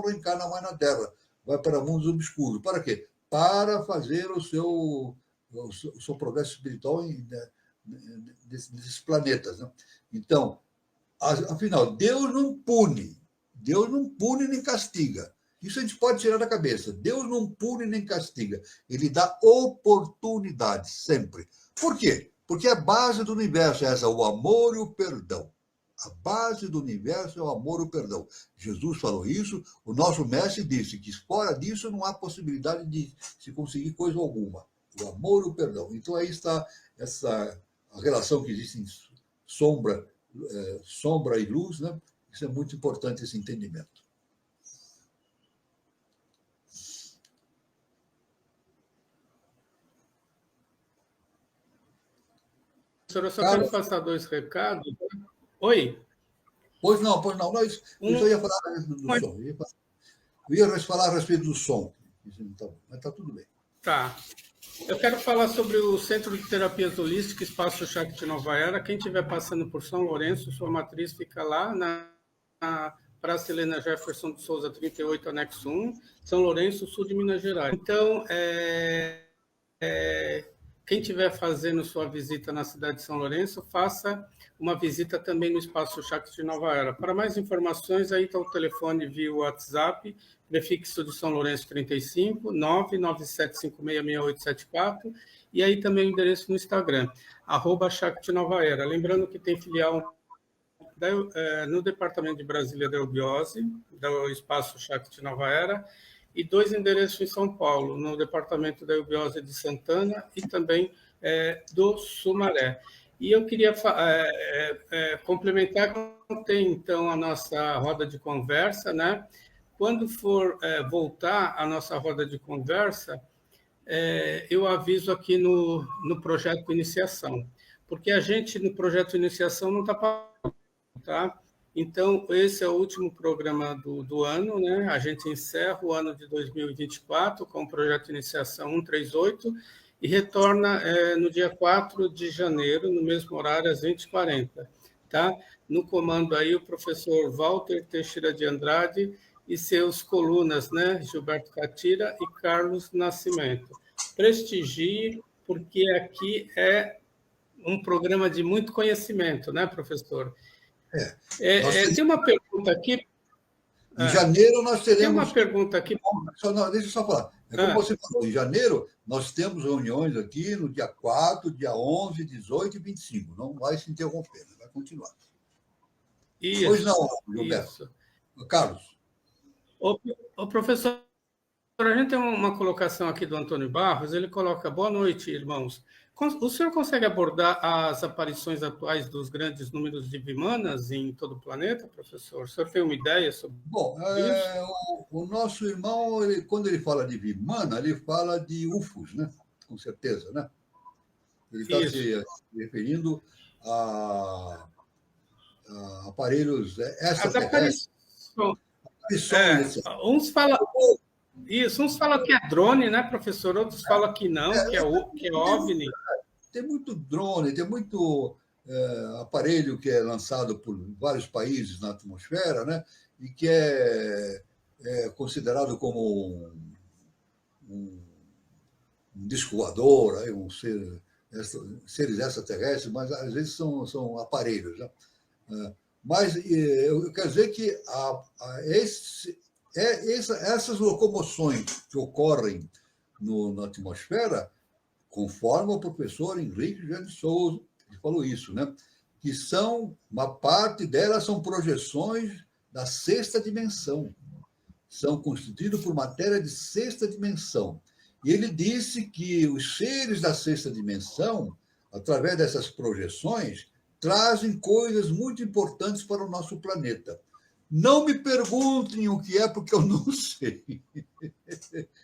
reencarna mais na Terra, vai para mundos obscuros. Para quê? Para fazer o seu progresso espiritual nesses planetas. Né? Então, afinal, Deus não pune nem castiga. Isso a gente pode tirar da cabeça. Deus não pune nem castiga. Ele dá oportunidade, sempre. Por quê? Porque a base do universo é essa, o amor e o perdão. A base do universo é o amor e o perdão. Jesus falou isso, o nosso mestre disse que fora disso não há possibilidade de se conseguir coisa alguma. O amor e o perdão. Então aí está a relação que existe em sombra e luz, né? Isso é muito importante, esse entendimento. Professor, eu só quero passar 2 recados. Oi? Pois não. Eu ia falar a respeito do som. Eu ia falar a respeito do som. Mas está tudo bem. Tá. Eu quero falar sobre o Centro de Terapias Holísticas, Espaço Shakti Nova Era. Quem estiver passando por São Lourenço, sua matriz fica lá na Praça Helena Jefferson de Souza, 38, anexo 1, São Lourenço, sul de Minas Gerais. Então, quem estiver fazendo sua visita na cidade de São Lourenço, faça uma visita também no Espaço Shakti Nova Era. Para mais informações, aí está o telefone via WhatsApp, prefixo de São Lourenço 35, 997566874, e aí também o endereço no Instagram, @Shakti Nova Era. Lembrando que tem filial no Departamento de Brasília da Eubiose, do Espaço Shakti Nova Era, e 2 endereços em São Paulo, no Departamento da Eubiose de Santana e também do Sumaré. E eu queria complementar, tem então a nossa roda de conversa, né? Quando for voltar a nossa roda de conversa, eu aviso aqui no projeto Iniciação, porque a gente no projeto Iniciação não está pagando, tá? Então, esse é o último programa do ano, né? A gente encerra o ano de 2024 com o projeto Iniciação 138 e retorna no dia 4 de janeiro, no mesmo horário, às 20h40, tá? No comando aí o professor Walter Teixeira de Andrade e seus colunas, né? Gilberto Catira e Carlos Nascimento. Prestigie, porque aqui é um programa de muito conhecimento, né, professor? Tem uma pergunta aqui. Em janeiro nós teremos... Tem uma pergunta aqui. Deixa eu só falar. Como você falou, em janeiro nós temos reuniões aqui no dia 4, dia 11, 18 e 25. Não vai se interromper, vai continuar. Isso. Pois não, Gilberto. Isso. Carlos. O professor, a gente tem uma colocação aqui do Antônio Barros, ele coloca: boa noite, irmãos. O senhor consegue abordar as aparições atuais dos grandes números de Vimanas em todo o planeta, professor? O senhor tem uma ideia sobre isso? O nosso irmão, quando ele fala de Vimana, ele fala de UFOs, né? Com certeza, né? Ele está se referindo a aparelhos extraterrestres. Uns falam que é drone, né, professor? Outros falam que não, que é OVNI. Tem muito drone, tem muito aparelho que é lançado por vários países na atmosfera, né? E que é considerado como um disco voador, seres extraterrestres, mas às vezes são aparelhos. Né? Mas eu quero dizer que essas locomoções que ocorrem na atmosfera conforme o professor Henrique José de Souza, que falou isso, né? Que são, uma parte delas são projeções da sexta dimensão, são constituídos por matéria de sexta dimensão. E ele disse que os seres da sexta dimensão, através dessas projeções, trazem coisas muito importantes para o nosso planeta. Não me perguntem o que é, porque eu não sei.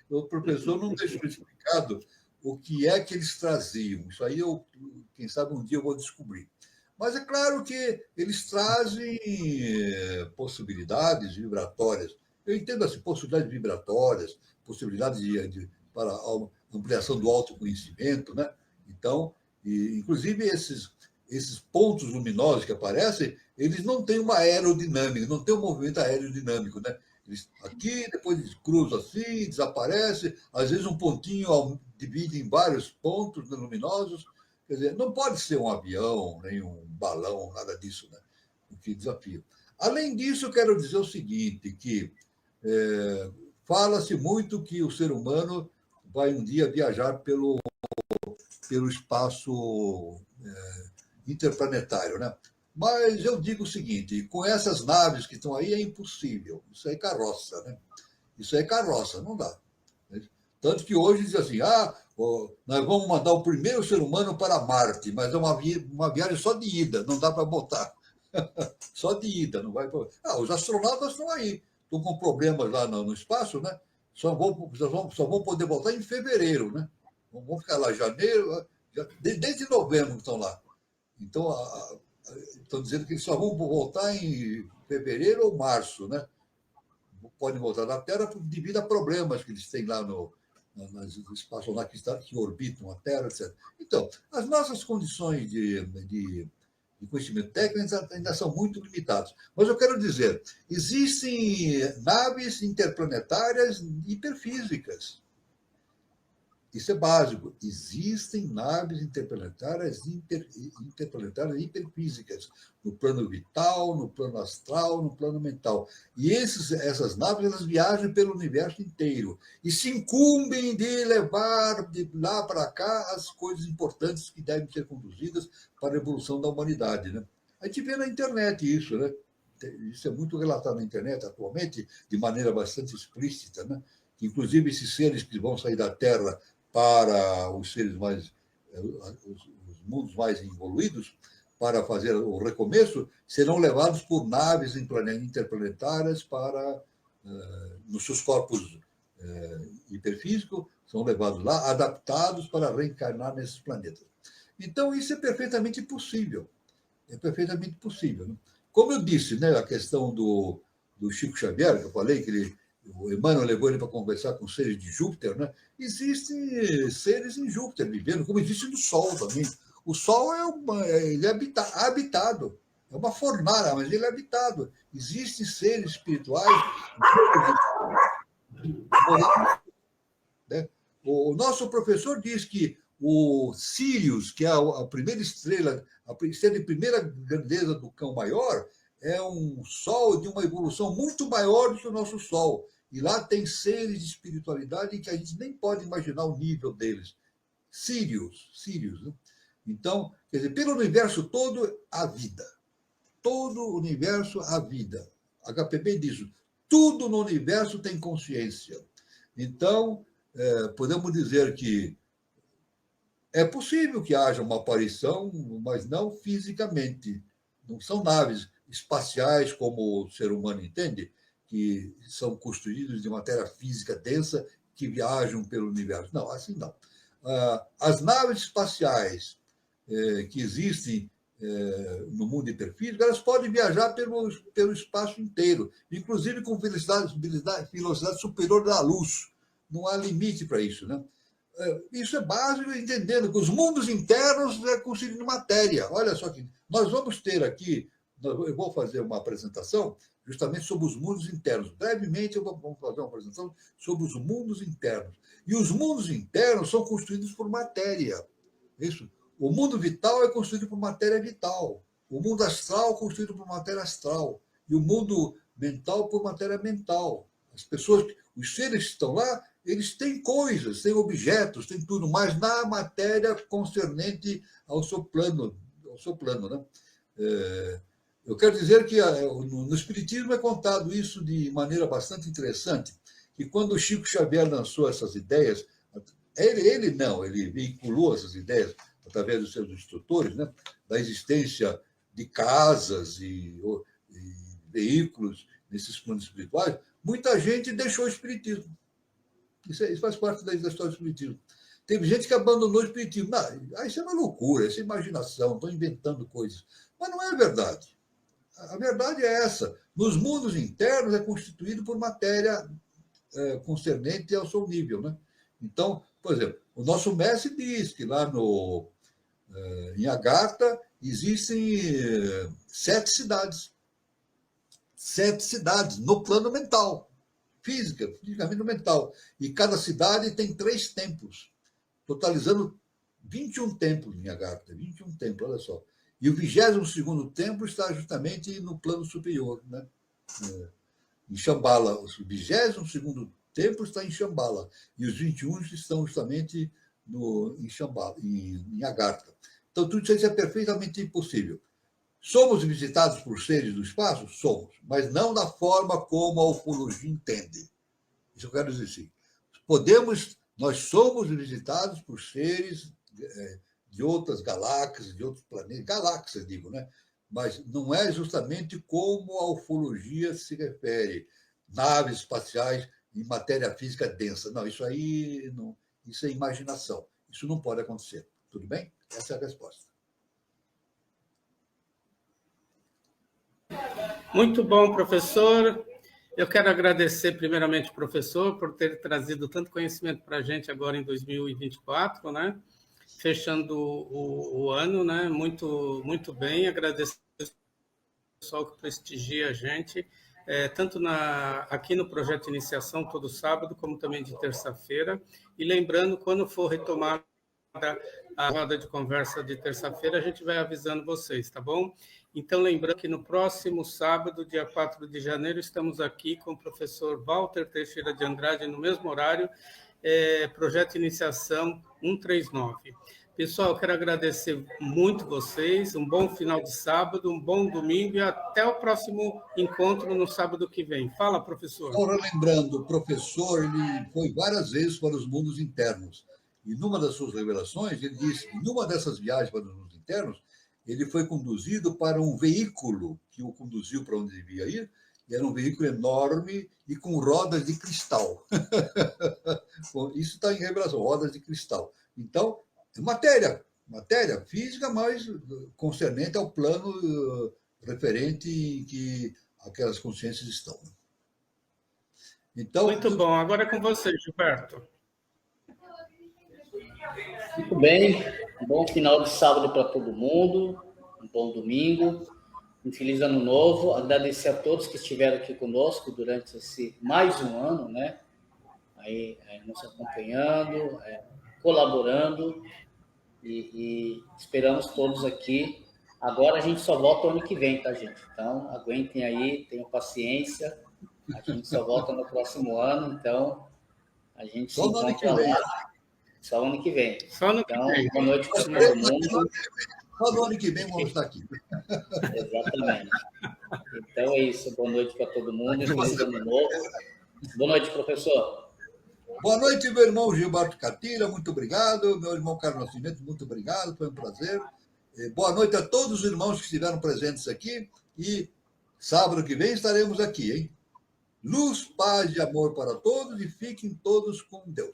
O professor não deixou explicado o que é que eles traziam. Isso aí, quem sabe, um dia eu vou descobrir. Mas é claro que eles trazem possibilidades vibratórias. Eu entendo assim, possibilidades vibratórias, possibilidades para a ampliação do autoconhecimento, né? Então, inclusive esses pontos luminosos que aparecem, eles não têm uma aerodinâmica, não tem um movimento aerodinâmico, né? Eles, aqui, depois eles cruzam assim, desaparece, às vezes um pontinho divide em vários pontos luminosos. Quer dizer, não pode ser um avião, nem um balão, nada disso, né? O que desafio. Além disso, eu quero dizer o seguinte, que fala-se muito que o ser humano vai um dia viajar pelo espaço interplanetário, né? Mas eu digo o seguinte, com essas naves que estão aí é impossível. Isso é carroça, né? Isso é carroça, não dá. Tanto que hoje diz assim, nós vamos mandar o primeiro ser humano para Marte, mas é uma viagem só de ida, não dá para botar. Só de ida, não vai. Os astronautas estão aí, estão com problemas lá no espaço, né? Só vão poder voltar em fevereiro, né? Vão ficar lá em janeiro, desde novembro que estão lá. Então, estão dizendo que eles só vão voltar em fevereiro ou março, né? Podem voltar na Terra devido a problemas que eles têm lá no espaço lá que orbitam a Terra, etc. Então, as nossas condições de conhecimento técnico ainda são muito limitadas. Mas eu quero dizer, existem naves interplanetárias hiperfísicas. Isso é básico. Existem naves interplanetárias hiperfísicas, no plano vital, no plano astral, no plano mental. E essas naves elas viajam pelo universo inteiro e se incumbem de levar de lá para cá as coisas importantes que devem ser conduzidas para a evolução da humanidade, né? A gente vê na internet isso, né? Isso é muito relatado na internet atualmente, de maneira bastante explícita, né? Inclusive esses seres que vão sair da Terra para os seres os mundos mais evoluídos, para fazer o recomeço, serão levados por naves interplanetárias para, nos seus corpos hiperfísicos, são levados lá, adaptados para reencarnar nesses planetas. Então, isso é perfeitamente possível. É perfeitamente possível, né? Como eu disse, né, a questão do Chico Xavier, que eu falei que o Emmanuel levou ele para conversar com seres de Júpiter, né? Existem seres em Júpiter vivendo, como existe no Sol também. O Sol ele é habitado, é uma fornalha, mas ele é habitado. Existem seres espirituais. Né? O nosso professor diz que o Sirius, que é a primeira estrela, a estrela de primeira grandeza do Cão Maior, é um Sol de uma evolução muito maior do que o nosso Sol. E lá tem seres de espiritualidade que a gente nem pode imaginar o nível deles. Sirius, né? Então, quer dizer, pelo universo todo, há vida. Todo o universo há vida. HPB diz, tudo no universo tem consciência. Então, podemos dizer que é possível que haja uma aparição, mas não fisicamente. Não são naves espaciais como o ser humano entende, que são construídos de matéria física densa que viajam pelo universo. Não, assim não. As naves espaciais que existem no mundo hiperfísico, elas podem viajar pelo espaço inteiro, inclusive com velocidade superior da luz. Não há limite para isso, né? Isso é básico, entendendo que os mundos internos é constituído matéria. Olha só que nós vamos ter aqui, eu vou fazer uma apresentação justamente sobre os mundos internos. Brevemente, vamos fazer uma apresentação sobre os mundos internos. E os mundos internos são constituídos por matéria. Isso. O mundo vital é constituído por matéria vital. O mundo astral é constituído por matéria astral. E o mundo mental por matéria mental. As pessoas, os seres que estão lá, eles têm coisas, têm objetos, têm tudo, mas na matéria concernente ao seu plano, né? Eu quero dizer que no Espiritismo é contado isso de maneira bastante interessante, que quando o Chico Xavier lançou essas ideias, ele veiculou essas ideias através dos seus instrutores, né, da existência de casas e veículos nesses planos espirituais, muita gente deixou o Espiritismo. Isso faz parte da história do Espiritismo. Teve gente que abandonou o Espiritismo. Não, isso é uma loucura, isso é imaginação, estão inventando coisas. Mas não é verdade. A verdade é essa. Nos mundos internos é constituído por matéria concernente ao seu nível, né? Então, por exemplo, o nosso mestre diz que lá em Agartha existem 7 cidades. 7 cidades no plano mental, fisicamente mental. E cada cidade tem 3 templos, totalizando 21 templos em Agartha, 21 templos, olha só. E o 22º templo está justamente no plano superior, né? Em Shambhala. O 22º templo está em Shambhala. E os 21 estão justamente em Shambhala, em Agartha. Então, tudo isso é perfeitamente possível. Somos visitados por seres do espaço? Somos, mas não da forma como a ufologia entende. Isso eu quero dizer assim. Nós somos visitados por seres de outras galáxias, de outros planetas, galáxias, digo, né? Mas não é justamente como a ufologia se refere, naves espaciais em matéria física densa. Não, isso aí não, isso é imaginação. Isso não pode acontecer. Tudo bem? Essa é a resposta. Muito bom, professor. Eu quero agradecer primeiramente ao professor por ter trazido tanto conhecimento para a gente agora em 2024, né? Fechando o ano, né? Muito, muito bem. Agradecer ao pessoal que prestigia a gente, tanto aqui no Projeto Iniciação, todo sábado, como também de terça-feira. E lembrando, quando for retomada a roda de conversa de terça-feira, a gente vai avisando vocês, tá bom? Então, lembrando que no próximo sábado, dia 4 de janeiro, estamos aqui com o professor Walter Teixeira de Andrade, no mesmo horário, Projeto Iniciação 139. Pessoal, eu quero agradecer muito vocês, um bom final de sábado, um bom domingo e até o próximo encontro no sábado que vem. Fala, professor. Agora, lembrando, o professor ele foi várias vezes para os mundos internos. E numa das suas revelações, ele disse que numa dessas viagens para os mundos internos, ele foi conduzido para um veículo que o conduziu para onde devia ir, e era um veículo enorme e com rodas de cristal. Isso está em revelação, rodas de cristal. Então, matéria física, mas concernente ao plano referente em que aquelas consciências estão. Então, muito bom. Agora é com você, Gilberto. Muito bem. Um bom final de sábado para todo mundo. Um bom domingo. Um feliz ano novo. Agradecer a todos que estiveram aqui conosco durante esse mais um ano, né? Aí nos acompanhando, colaborando. E esperamos todos aqui. Agora a gente só volta ano que vem, tá, gente? Então, aguentem aí, tenham paciência. A gente só volta no próximo ano, então a gente se encontra lá. Só ano que vem. Só ano então, que vem. Boa noite para todo mundo. Só no ano que vem vamos estar aqui. Exatamente. Então é isso. Boa noite para todo mundo. Feliz ano novo. Boa noite, professor. Boa noite, meu irmão Gilberto Catira, muito obrigado. Meu irmão Carlos Nascimento, muito obrigado, foi um prazer. Boa noite a todos os irmãos que estiveram presentes aqui. E sábado que vem estaremos aqui, hein? Luz, paz e amor para todos e fiquem todos com Deus.